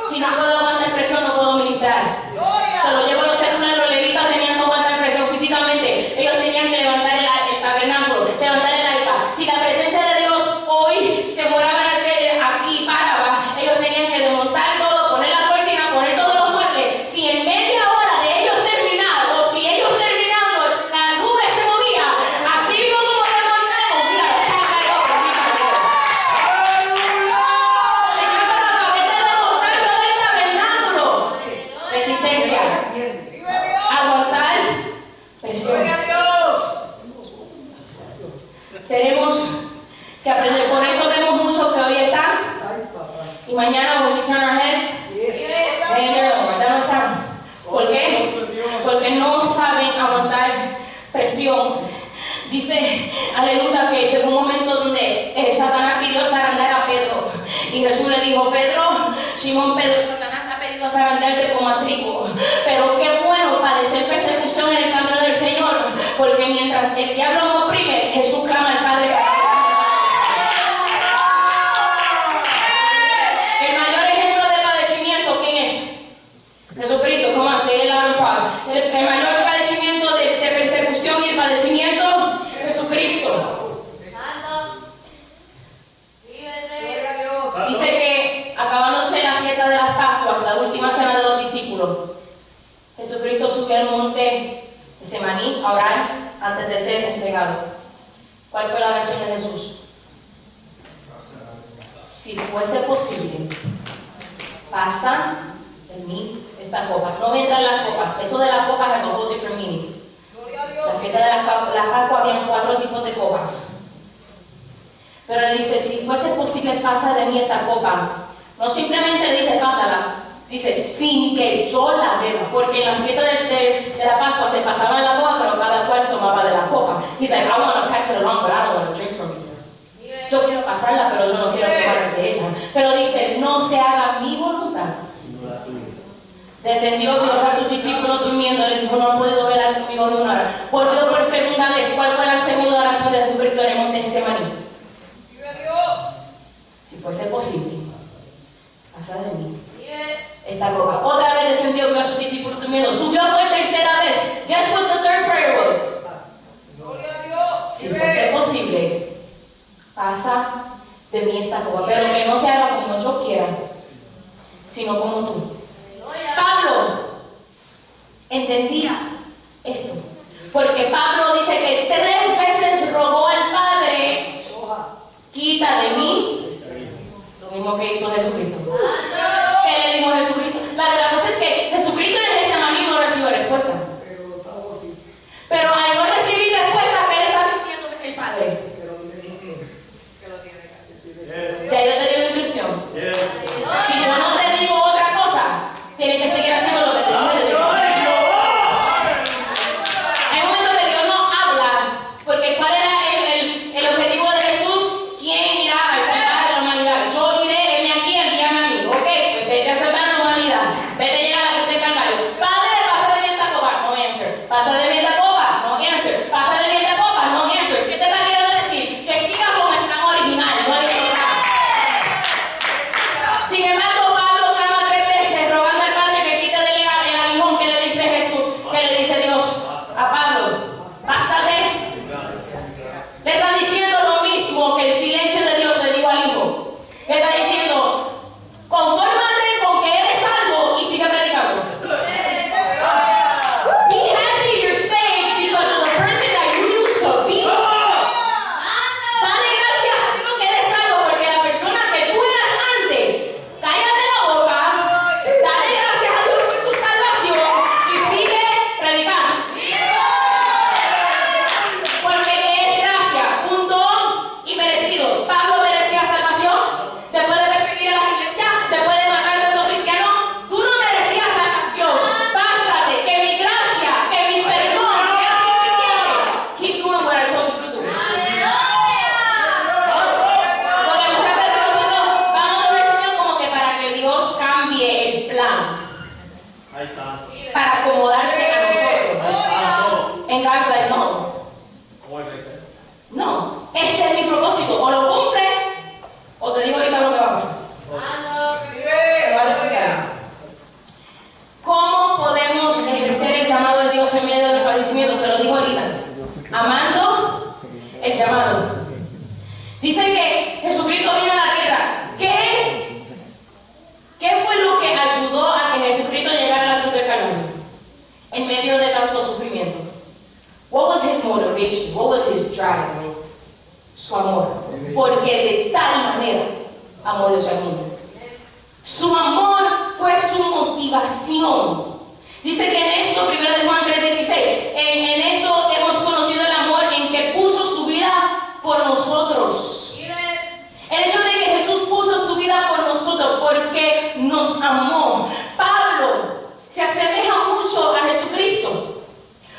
Si no puedo aguantar presión, no puedo ministrar. Te lo llevo a los seculares, los levitas tenían que aguantar presión físicamente. Ellos tenían que levantar el tabernáculo, levantar el arca. Si la presencia de Dios hoy se moraba aquí, paraba, ellos tenían que desmontar todo, poner la cortina, poner todos los muebles. Si en media hora de ellos terminar, o si ellos terminando, la nube se movía, así mismo como desmontamos, mira, Señor, pero acabé de desmontar todo el tabernáculo. Resistencia. Aguantar presión. Tenemos que aprender. Por eso vemos muchos que hoy están y mañana when we turn our heads, ya no están. ¿Por qué? Porque no saben aguantar presión. Dice, aleluya, que llegó un momento donde Satanás pidió zarandear a Pedro y Jesús le dijo: Pedro, Simón Pedro, Satanás ha pedido zarandarte como a trigo, pero qué bueno padecer persecución en el camino del Señor, porque mientras el diablo no oprime, Jesús clama al Padre. El mayor ejemplo de padecimiento, ¿quién es? Jesucristo. ¿Cómo hace el el mayor padecimiento de persecución y el padecimiento? Jesucristo. Dice que acabándose la fiesta de las Pascuas, la última cena de los discípulos, Jesucristo subió al monte de Semaní a orar antes de ser entregado. ¿Cuál fue la oración de Jesús? Si fuese posible, pasa de mí esta copa. No me entra en la copa. Eso de la copa es a whole different meaning. La fiesta de la Pascua había 4 tipos de copas. Pero le dice: si fuese posible, pasa de mí esta copa. No simplemente dice pásala, dice sin que yo la beba, porque en la fiesta de la Pascua se pasaba en la copa, pero cada cual tomaba de la copa. He's like, I want to pass it along, but I don't want to drink from it. Yo quiero pasarla, pero yo no quiero tomar de ella. Pero dice: no se haga mi voluntad. Descendió, vio a sus discípulos durmiendo, le dijo: no puedo velar conmigo de una hora. Volvió por segunda vez. ¿Cuál fue la segunda oración de Jesucristo en el monte de Getsemaní? Si fuese posible, pasa de mí esta copa. Otra vez descendió, vio a sus discípulos durmiendo. Subió por tercera vez. Guess what the third prayer was? Si fuese posible, pasa de mí esta copa, pero que no se haga como yo quiera, sino como tú. Pablo entendía esto, porque Pablo dice que 3 veces rogó al Padre: quita de mí. Lo mismo que hizo Jesucristo. ¿Qué le dijo Jesucristo? La cosa es que Jesucristo en ese Getsemaní no recibió respuesta. Pero al no recibir respuesta, ¿qué le está diciendo el Padre? Ya yo te di una instrucción. Si yo no te digo otra cosa, tienes que seguir haciendo lo que te dije de Dios. Hay un momento que Dios no habla amando el llamado. Dice que Jesucristo vino a la tierra. ¿Qué fue lo que ayudó a que Jesucristo llegara a la cruz del Calvario en medio de tanto sufrimiento? What was his motivation? What was his drive? Su amor. Porque de tal manera amó Dios al mundo. Su amor fue su motivación. Dice que en esto, 1 Juan 3:16, en esto hemos conocido el amor en que puso su vida por nosotros. El hecho de que Jesús puso su vida por nosotros porque nos amó. Pablo se asemeja mucho a Jesucristo.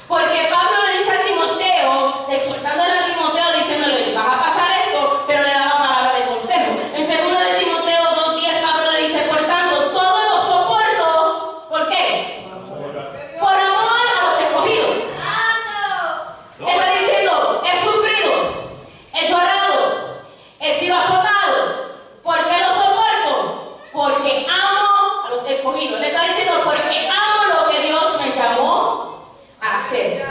Porque Pablo le dice a Timoteo, exhortándole a Timoteo, diciéndole, vas a pasar esto, pero le daba palabra de consejo. En 2 de Timoteo 2:10, Pablo le dice, por tanto, todo lo soporto. ¿Por qué? Por amor a los escogidos. Está diciendo, he sufrido, he llorado, he sido azotado. ¿Por qué lo soporto? Porque amo a los escogidos. Le está diciendo, porque amo lo que Dios me llamó a hacer.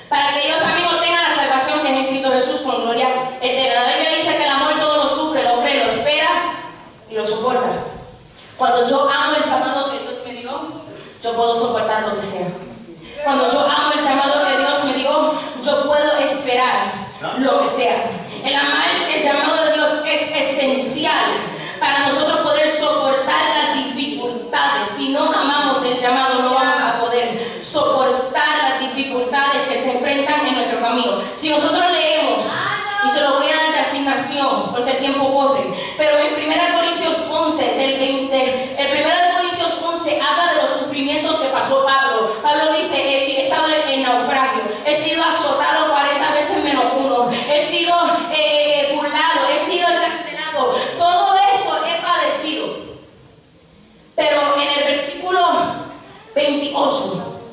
Para que ellos también obtengan la salvación que es en Cristo Jesús con gloria eterna. La Biblia dice que el amor todo lo sufre, lo cree, lo espera y lo soporta. Cuando yo amo el llamado que Dios me dio, yo puedo soportar lo que sea. Cuando yo amo el llamado que Dios me dio, yo puedo esperar lo que sea. El amar el llamado de Dios es esencial para nosotros poder soportar las dificultades. Si no amamos el llamado, no vamos a poder soportar las dificultades que se enfrentan en nuestro camino. Si nosotros leemos, y se lo voy a dar de asignación porque el tiempo corre, pero en 1 Corintios 11, el 1 Corintios 11 habla de los sufrimientos que pasó Pablo. Pablo dice, he estado en naufragio, he sido azotado 40 veces menos uno, he sido burlado, he sido encarcelado, todo esto he padecido. Pero en el versículo 28,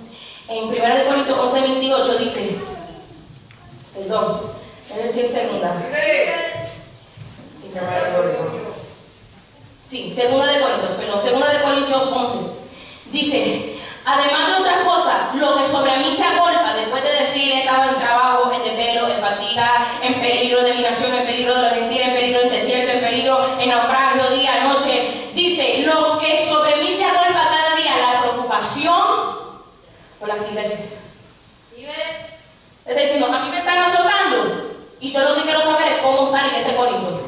en 1 Corintios 11, 28 dice, perdón, es decir, segunda. Sí, segunda de Corintios 11. Dice, además de otras cosas, lo que sobre mí se agolpa, después de decir, he estado en trabajo, en desvelo, en fatiga, en peligro de mi nación, en peligro de los gentiles, en peligro del desierto, en peligro, en naufragio, día, noche. Dice, lo que sobre mí se agolpa cada día, la preocupación por las iglesias. Es decir, a mí me están azotando y yo lo que quiero saber es cómo está la iglesia de Corinto.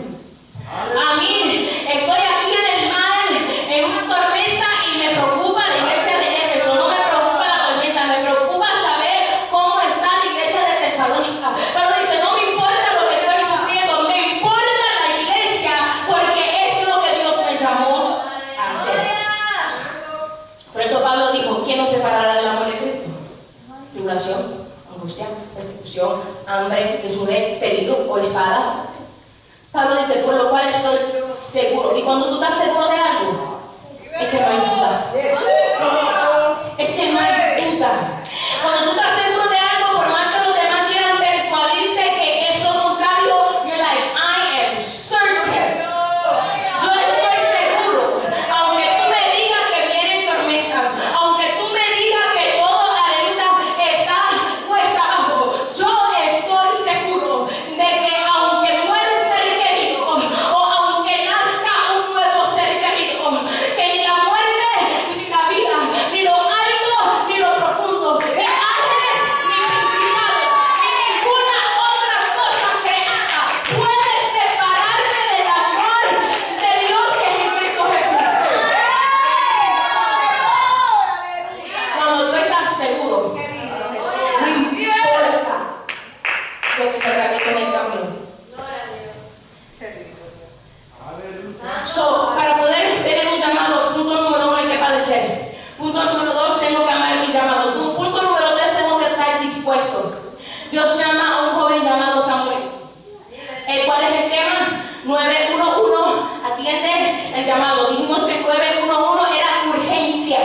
A mí estoy aquí en el mar, en una tormenta y me preocupa la iglesia de Éfeso. No me preocupa la tormenta, me preocupa saber cómo está la iglesia de Tesalónica. Pero dice, no me importa lo que estoy sufriendo, me importa la iglesia porque es lo que Dios me llamó a hacer. Por eso Pablo dijo, ¿quién nos separará del amor de Cristo? Tribulación, angustia, persecución, hambre, desnudez, peligro o espada. Pablo dice, por lo cual estoy seguro. Y cuando tú estás seguro de algo, es que no hay duda. Es que no hay duda. Cuando tú estás seguro de algo, por más que los demás quieran persuadirte que es lo contrario, you're like, I am certain. Yo estoy seguro. Aunque tú me digas que vienen tormentas, aunque tú me digas que todo, aleluya, está cuesta abajo, yo estoy seguro de que aunque muera un ser querido, o aunque nazca un nuevo ser querido, que ni la muerte, ni la vida, ni lo alto, ni lo profundo, ni ángeles, ni principados, ni ninguna otra cosa creada puede separarme del amor de Dios que es en Cristo Jesús. Cuando tú estás seguro, no importa lo que se realice en el camino. So, para poder tener un llamado, punto número 1 hay que padecer. Punto número 2, tengo que amar mi llamado. Punto número 3, tengo que estar dispuesto. Dios llama a un joven llamado Samuel. ¿Cuál es el tema? 9:1:1, atiende el llamado. Dijimos que 9:1:1 era urgencia.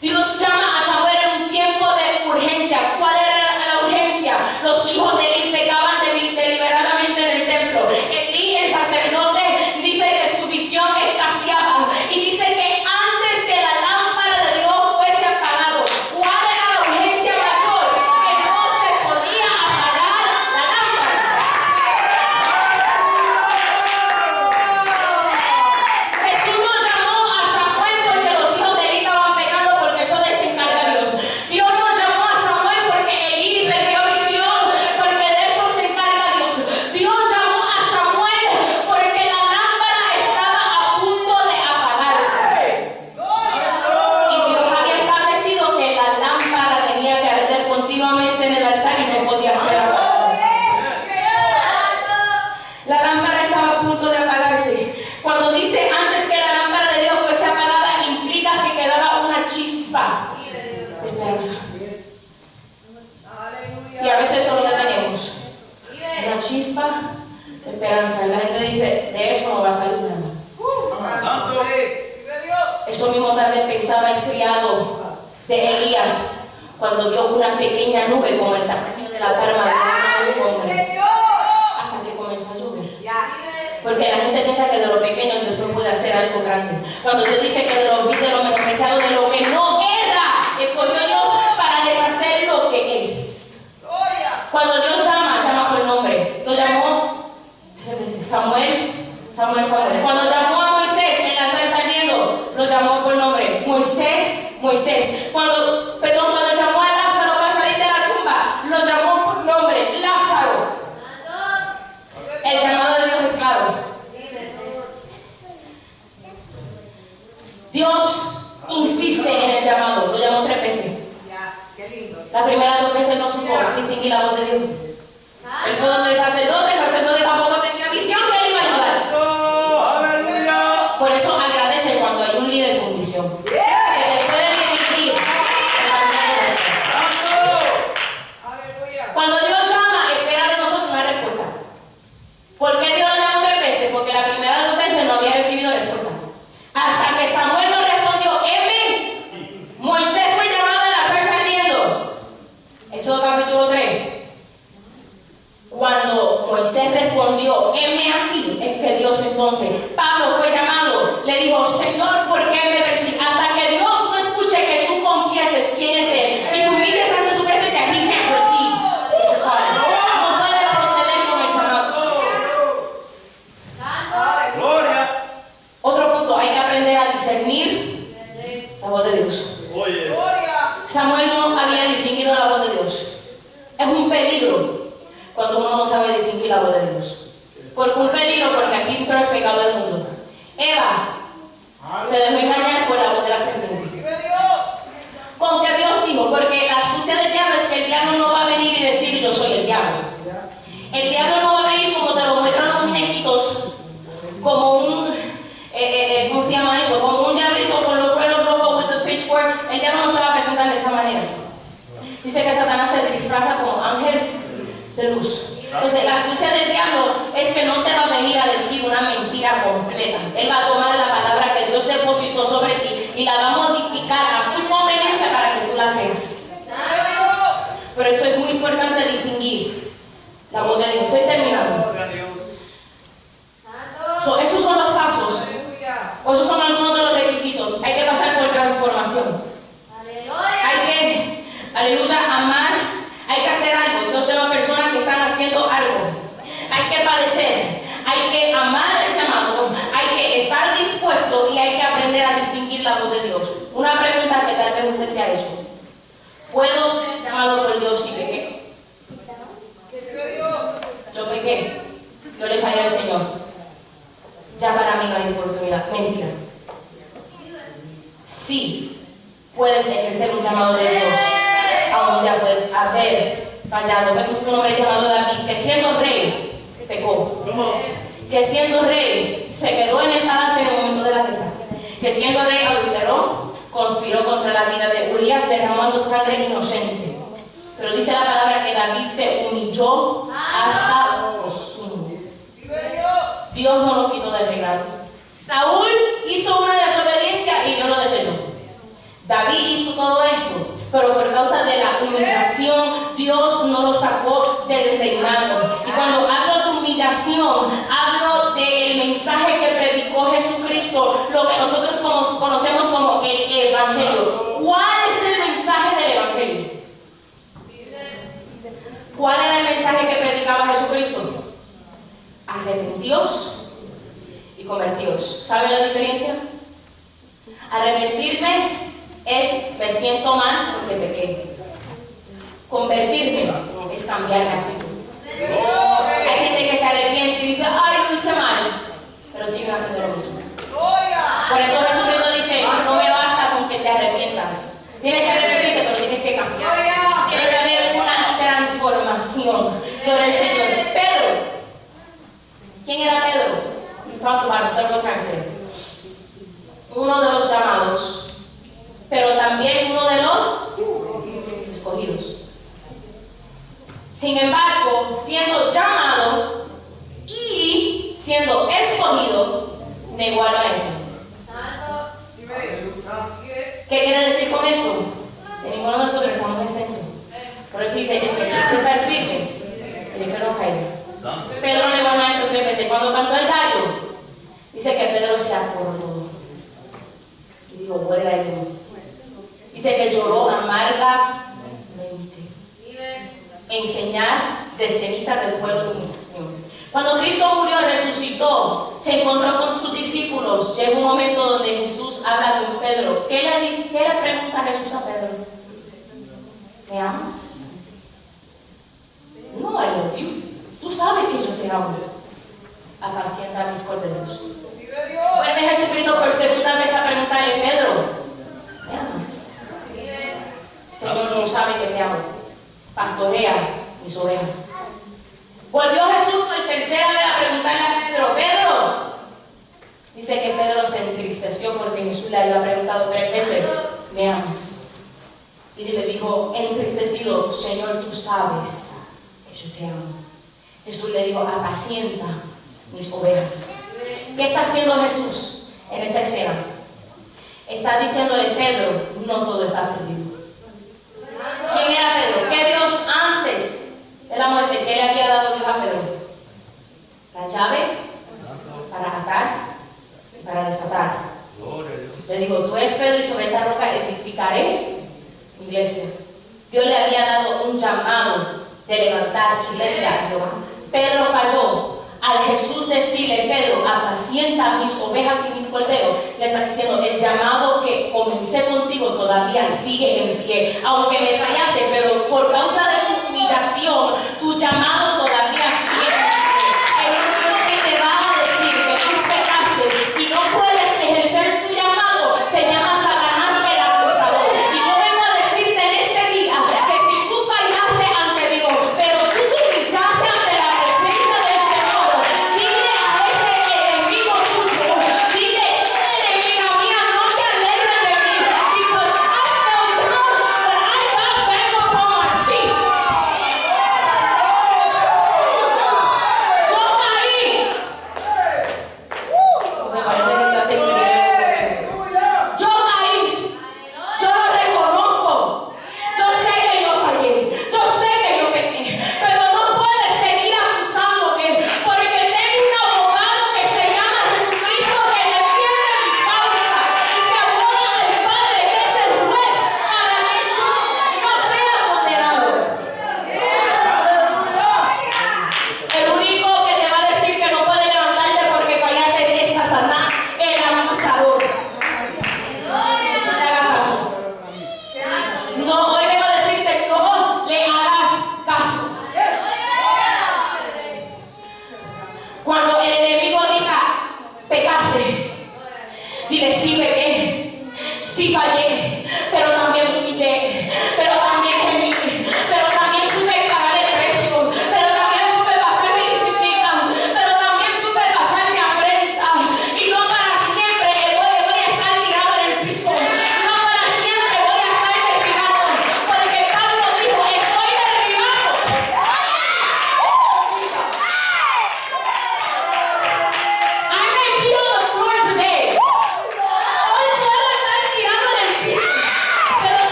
Dios llama a Samuel en un tiempo de urgencia. ¿Cuál era la urgencia? Los hijos de Eli pecaban deliberadamente en el templo. Elí, el sacerdote, dice que su visión escaseaba y dice que antes que la lámpara de Dios fuese apagado, ¿cuál era la urgencia mayor? Que no se chispa de esperanza. Y la gente dice, de eso no va a salir nada. Santo. Eso mismo también pensaba el criado de Elías cuando vio una pequeña nube como el tamaño de la palma de un hombre, hasta que comenzó a llover. Porque la gente piensa que de lo pequeño Dios no puede hacer algo grande. Cuando Dios dice que de lo vil, de lo menospreciado, de lo que no era, escogió Dios para deshacer lo que es. Cuando Dios llama por nombre. Lo llamó 3 veces. Samuel. Cuando llamó a Moisés en la zarza ardiendo, lo llamó por nombre. Moisés. Cuando llamó a Lázaro para salir de la tumba, lo llamó por nombre. Lázaro. El llamado de Dios es claro. Dios insiste en el llamado. Lo llamó 3 veces. Las primeras 2 veces no supo distinguir la voz de Dios. Él fue donde el sacerdote tampoco tenía visión que él iba a ayudar. ¡Aleluya! Por eso agradece cuando hay un líder con visión. Que te puede dirigir. Cuando Dios llama, espera de nosotros una respuesta. ¿Por qué Dios lo llamó 3 veces? Porque las primeras 2 veces no había recibido respuesta. Hasta que Samuel no respondió, ¡Eme! Moisés fue llamado en la zarza ardiendo. Éxodo capítulo 3. Cuando Moisés respondió, heme aquí, es que Dios entonces, Pablo fue llamado, le dijo, Señor, ¿por qué me persigues? Hasta que Dios no escuche que tú confieses quién es Él y tú mires ante su presencia, He can't proceed. No puede proceder con el llamado. ¡Gloria! Otro punto, hay que aprender a discernir la voz de Dios. Oye. Samuel no había distinguido la voz de Dios. Es un peligro cuando uno no sabe distinguir la voz de Dios. Porque un peligro, porque así entró el pecado del mundo. Eva se dejó engañar por la voz de la serpiente. ¿Con qué Dios dijo? Porque la astucia del diablo es que el diablo no va a venir y decir yo soy el diablo. El diablo no va a venir como te lo muestran los muñequitos, como un, ¿cómo se llama eso? Como un diablito con los cuernos rojos with the pitchfork. El diablo no se va a presentar de esa manera. Dice que Satanás se disfraza como ángel de luz. Entonces la astucia del diablo es que no te va a venir a decir una mentira completa. Él va a tomar la palabra que Dios depositó sobre ti y la va a modificar a su conveniencia para que tú la creas. Por eso es muy importante distinguir la voz de Dios. Estoy terminando. Esos son los pasos, o esos son algunos de los requisitos. Hay que pasar por transformación. Hay que, aleluya, amar. Hay que hacer algo. Dios llama a personas que están haciendo algo. Hay que padecer. Hay que amar el llamado. Hay que estar dispuesto y hay que aprender a distinguir la voz de Dios. Una pregunta que tal vez usted se ha hecho. ¿Puedo ser llamado por Dios si pequé? Yo pequé. Yo le fallé al Señor. Ya para mí no hay oportunidad. Mentira. Sí, puedes ejercer un llamado de Dios. Aún ya puede haber fallado. Vemos un hombre llamado David, que siendo rey, pecó. Que siendo rey, se quedó en el palacio en el momento de la guerra. Que siendo rey, adulteró, conspiró contra la vida de Urias, derramando sangre inocente. Pero dice la palabra que David se humilló hasta lo sumo. Dios no lo quitó del regalo. Saúl hizo una desobediencia y Dios lo desechó. David hizo todo esto, pero por causa de la humillación, Dios no lo sacó del reinado. Y cuando hablo de humillación, hablo del mensaje que predicó Jesucristo, lo que nosotros conocemos como el Evangelio. ¿Cuál es el mensaje del Evangelio? ¿Cuál era el mensaje que predicaba Jesucristo? Arrepentíos y convertíos. ¿Saben la diferencia? Arrepentirme es me siento mal porque pequé. Convertirme es cambiar mi actitud. Hay gente que se arrepiente y dice, ay, lo hice mal, pero siguen haciendo lo mismo. Por eso Jesucristo dice, no me basta con que te arrepientas. Tienes que arrepentirte, pero tienes que cambiar. Tiene que haber una transformación. Gloria al Señor. Pedro. ¿Quién era Pedro? We've talked about it several times today. Uno de los llamados, pero también uno de los escogidos. Sin embargo, siendo llamado, escogido, negó al maestro. ¿Qué quiere decir con esto? Que ninguno de nosotros estamos exentos. Por eso dice, el que quiere estar firme, el que no caiga. Pedro negó al maestro 3 veces. Cuando cantó el gallo, dice que Pedro se acordó. Y dijo, vuelve ahí. Dice que lloró amargamente. Enseñar de ceniza del pueblo de humillación. Cuando Cristo murió y resucitó, se encontró con sus discípulos. Llega un momento donde Jesús habla con Pedro. ¿Qué le pregunta Jesús a Pedro? ¿Me amas? No, I love you. Tú sabes que yo te amo. Apacienta mis corderos. Vuelve Jesucristo por segunda vez a preguntarle, Pedro, ¿me amas? Señor, no sabe que te amo. Pastorea mis ovejas. Volvió Jesús por tercera vez a preguntarle a Pedro, Pedro. Dice que Pedro se entristeció porque Jesús le había preguntado 3 veces, ¿me amas? Y le dijo, entristecido, Señor, tú sabes que yo te amo. Jesús le dijo, apacienta mis ovejas. ¿Qué está haciendo Jesús en esta escena? Está diciéndole, Pedro, no todo está perdido. ¿Quién era Pedro? ¿Qué Dios antes de la muerte, qué le había dado Dios a Pedro? La llave para atar y para desatar. Le dijo, tú eres Pedro y sobre esta roca edificaré mi iglesia. Dios le había dado un llamado de levantar iglesia a Jehová. Pedro falló. Al Jesús decirle, Pedro, apacienta mis ovejas y mis corderos, le está diciendo, el llamado que comencé contigo todavía sigue en pie. Aunque me fallaste, pero por causa de tu humillación, tu llamado todavía sigue en pie. El único que te va a decir que tú pecaste y no puedes ejercer tu llamado se llama Satanás el acusador. Y yo vengo a decirte en este día que si tú fallaste ante Dios, pero tú te humillaste ante la presencia del Señor, dile a ese enemigo tuyo, dile, enemiga mía, no te alegres de mí, because I fell down, but I got back up on my feet.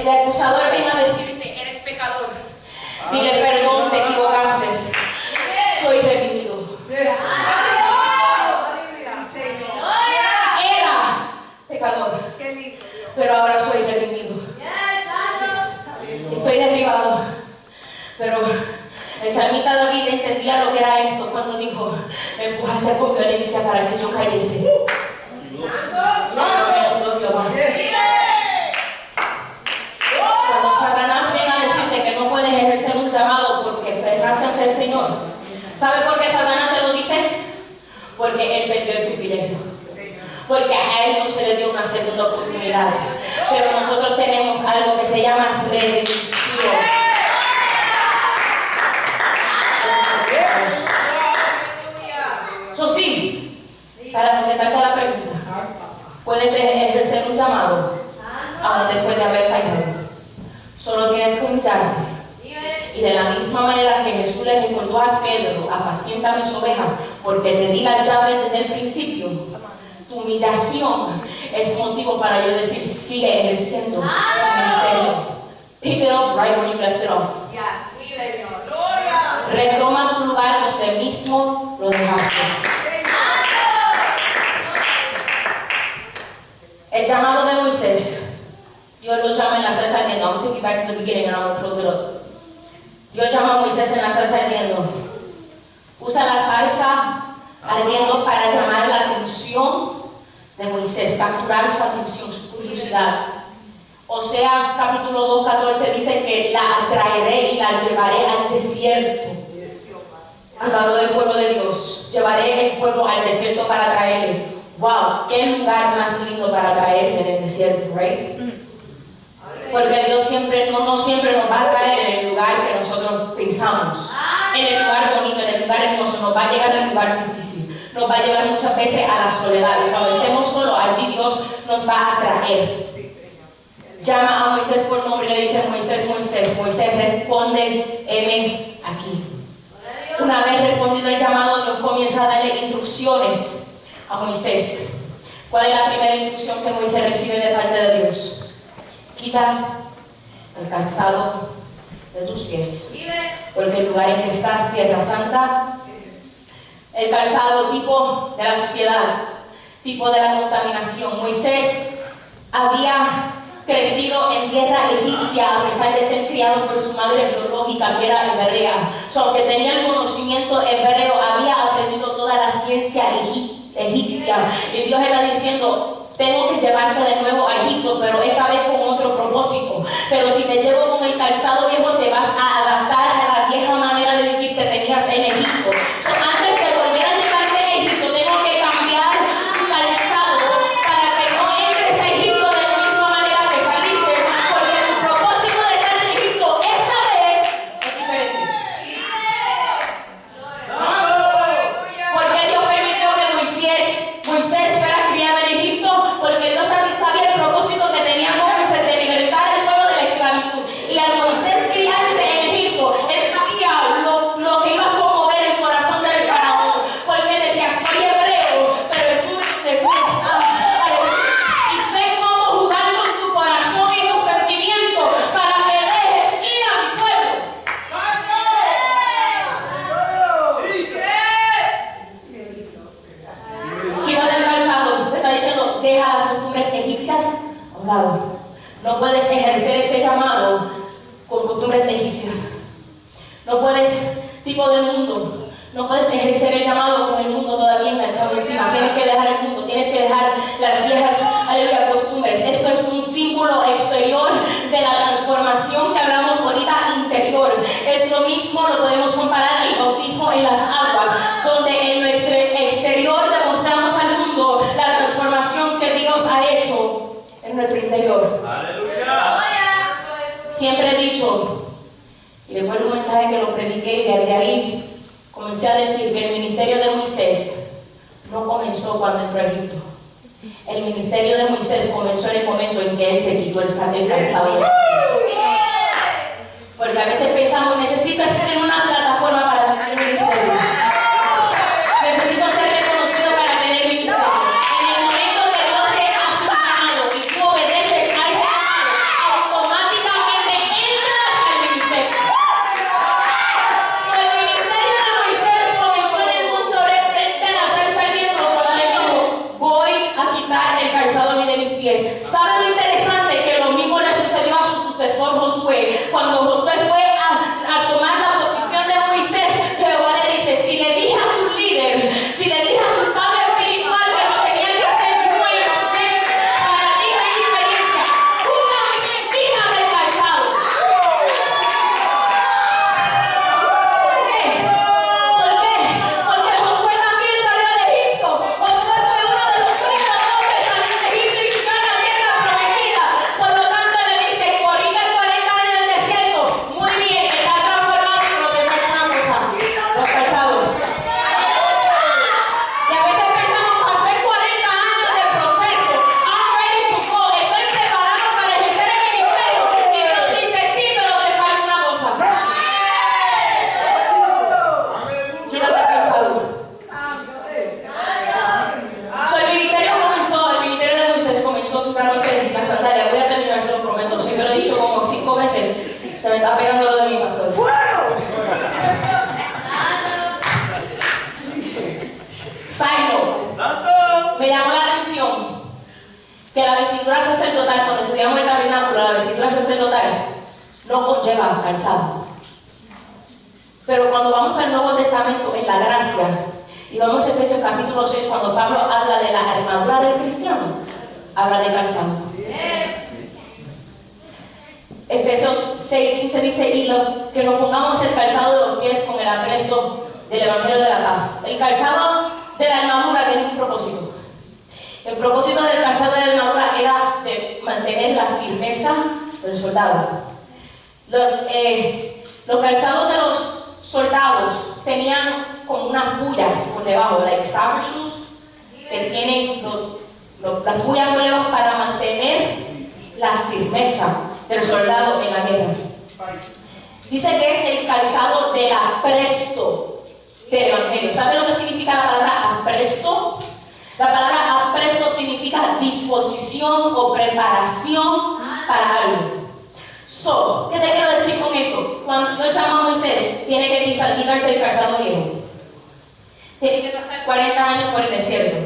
el acusador venga a decirte, eres pecador, dile perdón, te equivocaste, soy redimido. Era pecador, pero ahora soy redimido. Estoy derribado, pero el salmista David entendía lo que era esto cuando dijo, me empujaste con violencia para que yo cayese. Cuando Satanás viene a decirte que no puedes ejercer un llamado porque pecaste ante el Señor, ¿sabe por qué Satanás te lo dice? Porque él perdió el privilegio. Porque a él no se le dio una segunda oportunidad. Pero nosotros tenemos algo que se llama redención. Eso sí, para contestarte la pregunta, puedes ejercer un llamado aún después de haber fallado. Solo tienes que humillarte. Y de la misma manera que Jesús le recordó a Pedro, apacienta mis ovejas, porque te di la llave desde el principio, tu humillación es motivo para yo decir, sigue ejerciendo el ministerio. Pick it up right where you left it off. Retoma tu lugar donde mismo lo dejaste. El llamado de Moisés, Dios lo llama en la salsa ardiendo. I'm taking you back to the beginning and I'm going to close it up. Dios llama a Moisés en la salsa ardiendo. Usa la salsa ardiendo para llamar la atención de Moisés, capturar su atención, su curiosidad. Oseas capítulo 2:14 dice que la atraeré y la llevaré al desierto. Hablando del pueblo de Dios, llevaré el pueblo al desierto para traerle. Wow, qué lugar más lindo para traerme en el desierto, right? Porque Dios siempre, no siempre nos va a traer en el lugar que nosotros pensamos, en el lugar bonito, en el lugar hermoso, nos va a llegar al lugar difícil, nos va a llevar muchas veces a la soledad. Y cuando estemos solos, allí Dios nos va a traer. Llama a Moisés por nombre y le dice, Moisés, Moisés. Moisés responde, heme aquí. Una vez respondido el llamado, Dios comienza a darle instrucciones a Moisés. ¿Cuál es la primera instrucción que Moisés recibe de parte de Dios? Quita el calzado de tus pies, porque el lugar en que estás, tierra santa, el calzado tipo de la suciedad, tipo de la contaminación. Moisés había crecido en tierra egipcia a pesar de ser criado por su madre biológica, que era hebrea. Aunque tenía el conocimiento hebreo, había aprendido toda la ciencia egipcia. Y Dios está diciendo, tengo que llevarte de nuevo a Egipto, pero esta vez con otro propósito. Pero si te llevo con el calzado viejo, te vas a adaptar a la vieja manera de vivir que tenías en Egipto. Antes de volver a llevarte a Egipto, tengo que cambiar tu calzado para que no entres a Egipto de la misma manera que saliste, porque tu propósito de estar en Egipto esta vez es diferente. Porque Dios permitió que Moisés fuera criado en Egipto, porque Dios también sabía el propósito que tenía Moisés de libertar al pueblo de la esclavitud. Y al Moisés criarse en Egipto, él sabía lo que iba a conmover el corazón del faraón, porque él decía, soy hebreo, pero estuve de y sé cómo jugar con tu corazón y tus sentimientos para que dejes ir a mi pueblo. Quítate el calzado, te está diciendo, deja las costumbres egipcias a un lado. No puedes ejercer este llamado con costumbres egipcias. No puedes, tipo del mundo, no puedes ejercer el llamado con el mundo todavía enganchado encima. Tienes que dejar el mundo, tienes que dejar las viejas, aleluya, costumbres. Esto es un símbolo exterior de la transformación que hablamos ahorita interior. Es lo mismo, lo podemos comparar al bautismo en las aguas, donde en nuestro exterior demostramos al mundo la transformación que Dios ha hecho en nuestro interior. Aleluya. Siempre he dicho, y recuerdo un mensaje que lo prediqué y desde ahí comencé a decir que el ministerio de Moisés no comenzó cuando entró a Egipto. El ministerio de Moisés comenzó en el momento en que él se quitó el calzado de sus pies. Porque a veces pensamos, necesito estar en una plataforma para tener ministerio. Necesito ser reconocido para tener ministerio. En el momento que Dios te ha llamado y tú obedeces a ese llamado, automáticamente está pegando lo de mi pastor. Sino, ¡Santo! me llamó la atención que la vestidura sacerdotal, cuando estudiamos el tabernáculo, la vestidura sacerdotal no conlleva calzado. Pero cuando vamos al Nuevo Testamento, en la gracia, y vamos a Efesios capítulo 6, cuando Pablo habla de la armadura del cristiano, habla de calzado. Efesios 6:15 dice, y que nos pongamos el calzado de los pies con el apresto del Evangelio de la paz. El calzado de la armadura tiene un propósito. El propósito del calzado de la armadura era de mantener la firmeza del soldado. Los calzados de los soldados tenían como unas bullas por debajo, like saber shoes, que tienen las bullas por debajo para mantener la firmeza del soldado en la guerra. Dice que es el calzado del apresto del Evangelio. ¿Sabe lo que significa la palabra apresto? La palabra apresto significa disposición o preparación para algo. ¿Qué te quiero decir con esto? Cuando Dios llama a Moisés, tiene que quitarse el calzado viejo. Tiene que pasar 40 años por el desierto.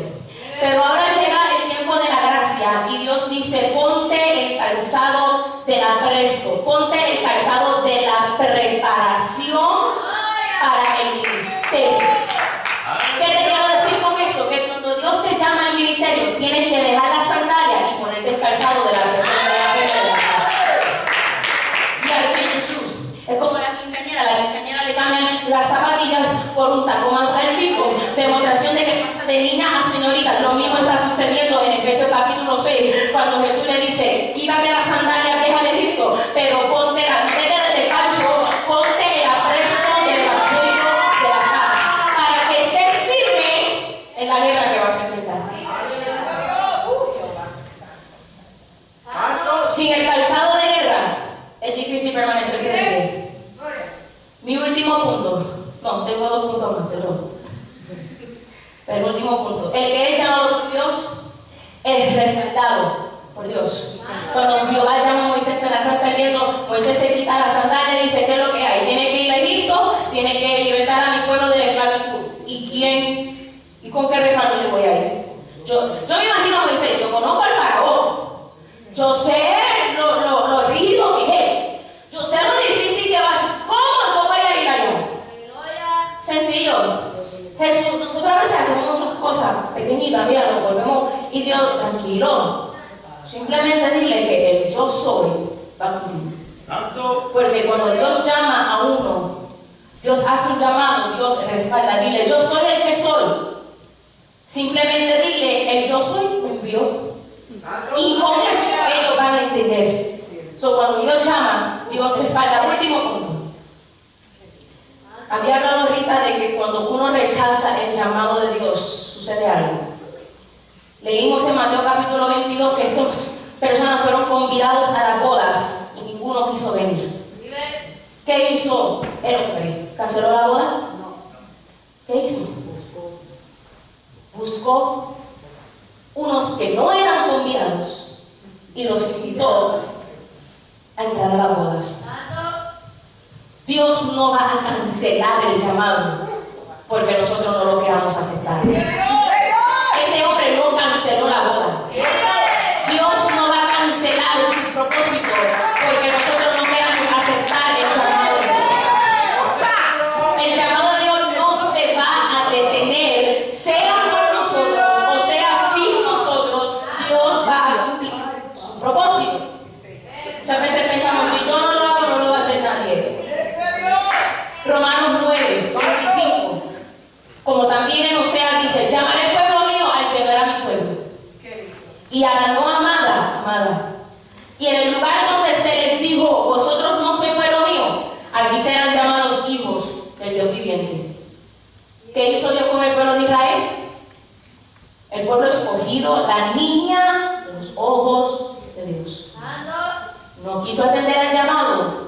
Pero ahora llega el tiempo de la gracia y Dios dice, ponte el calzado del apresto, ponte el calzado de la preparación para el ministerio. ¿Qué te quiero decir con esto? Que cuando Dios te llama al ministerio, tienes que dejar la sandalia y ponerte el calzado de la preparación. Es como la quinceañera le cambian las zapatillas por un taco más altico, demostración de que pasa de niña a señorita. Lo mismo está sucediendo en Efesios capítulo 6, cuando Jesús le dice, quítate las sandalias, deja de Egipto, pero ponte de calzo, ponte el apresto del Evangelio de la paz, para que estés firme en la guerra que vas a enfrentar. Sin el calzado de guerra, es difícil permanecerse de pie. Mi último punto. No, tengo 2 puntos más, perdón. El último punto. El que es llamado por Dios es respaldado por Dios. Cuando Jehová llama a Moisés que la están saliendo, Moisés se quita la sandalia y dice, ¿qué es lo que hay? Tiene que ir a Egipto, tiene que libertar a mi pueblo de la esclavitud. ¿Y con qué respaldo yo voy a ir? Yo me imagino a Moisés, yo conozco al faraón, yo sé lo rígido que es, yo sé lo difícil que va a ser. ¿Cómo yo voy a ir allá? Sencillo. Jesús, nosotros a veces hacemos unas cosas pequeñitas, mira, nos volvemos y Dios, tranquilo. Simplemente dile que el yo soy va contigo. ¡Santo! Porque cuando Dios llama a uno, Dios hace un llamado, Dios respalda. Dile, yo soy el que soy. Simplemente dile, el yo soy me envió. Y con eso ellos van a entender. Cuando Dios llama, Dios respalda. Último punto. Había hablado ahorita de que cuando uno rechaza el llamado de Dios, sucede algo. Leímos en Mateo capítulo 22 que estas personas fueron convidados a las bodas y ninguno quiso venir. ¿Qué hizo el hombre? ¿Canceló la boda? No. ¿Qué hizo? Buscó unos que no eran convidados y los invitó a entrar a las bodas. Dios no va a cancelar el llamado porque nosotros no lo queramos aceptar. Este hombre no canceló la boda. Dios no va a cancelar su propósito porque nosotros no queramos aceptar el llamado de Dios. El llamado de Dios no se va a detener, sea por nosotros o sea sin nosotros. Dios va a cumplir su propósito. Muchas veces pensamos, si yo no lo hago, no lo va a hacer nadie. Romanos 9, 25. Como también en Oseas dice, llamaré pueblo mío al que no era mi pueblo. Y a la no amada, amada. Y en el lugar donde se les dijo, vosotros no sois pueblo mío, allí serán llamados hijos del Dios viviente. ¿Qué hizo Dios con el pueblo de Israel? El pueblo escogido, la niña de los ojos de Dios. No quiso atender al llamado.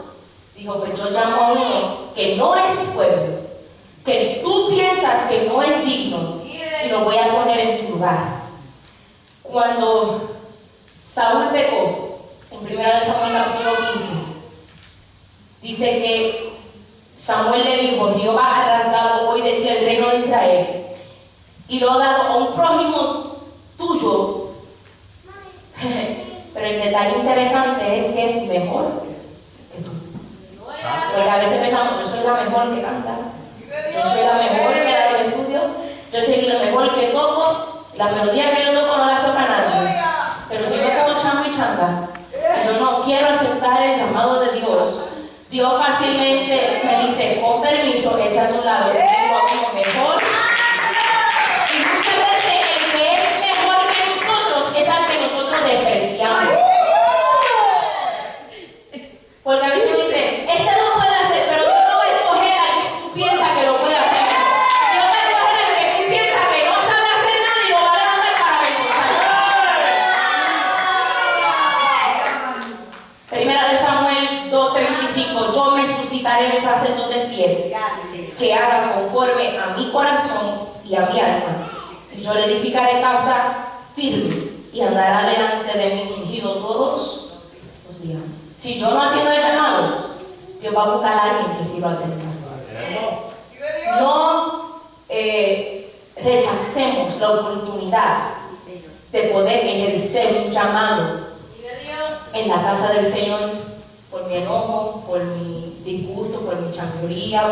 Dijo, pues yo llamo a uno que no es pueblo, que tú piensas que no es digno, y lo voy a poner en tu lugar. Cuando Saúl pecó, en 1 Samuel capítulo 15, Dice que Samuel le dijo: Jehová ha rasgado hoy de ti el reino de Israel y lo ha dado a un prójimo tuyo. Pero el detalle interesante es que es mejor que tú. Porque a veces pensamos: yo soy la mejor que canta, yo soy la mejor que da los estudios, yo soy la mejor que toco, las melodías que yo toco no las toca nadie. Pero si yo como chango y changa, y yo no quiero aceptar el llamado de Dios, Dios fácilmente me dice: con permiso, échate a un lado, tengo a uno mejor. Y muchas veces el que es mejor que nosotros es al que nosotros despreciamos. Porque a veces uno dice: este no puede hacer, pero Dios no va a escoger al que tú piensas que lo puede hacer. Dios va a escoger al que tú piensas que no sabe hacer nada y lo va a levantar para avergonzar. Primera de Samuel 2:35: yo me suscitaré un sacerdote fiel que haga conforme a mi corazón y a mi alma, y yo le edificaré casa firme y andará delante de mí ungido todos los días. Si yo no atiendo el llamado, Dios va a buscar a alguien que sí lo atienda. No rechacemos la oportunidad de poder ejercer un llamado en la casa del Señor por mi enojo, por mi disgusto, por mi changuería,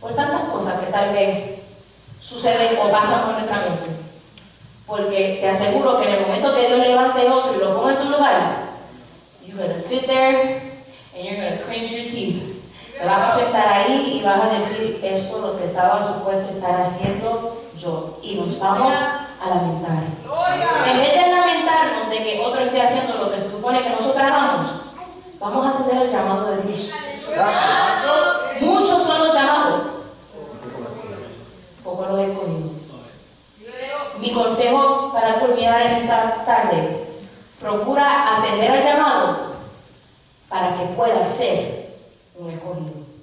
por tantas cosas que tal vez suceden o pasan por nuestra mente. Porque te aseguro que en el momento que Dios levante otro y lo ponga en tu lugar, you're going to sit there and you're going to cringe your teeth. Te vas a sentar ahí y vas a decir: esto es lo que estaba supuesto estar haciendo yo. Y nos vamos a lamentar. En vez de lamentarnos de que otro esté haciendo lo que se supone que nosotros hagamos, vamos a atender el llamado de Dios. Muchos son los llamados, pocos los escogidos. Mi consejo para culminar en esta tarde: procura atender al llamado para que puedas ser un escogido.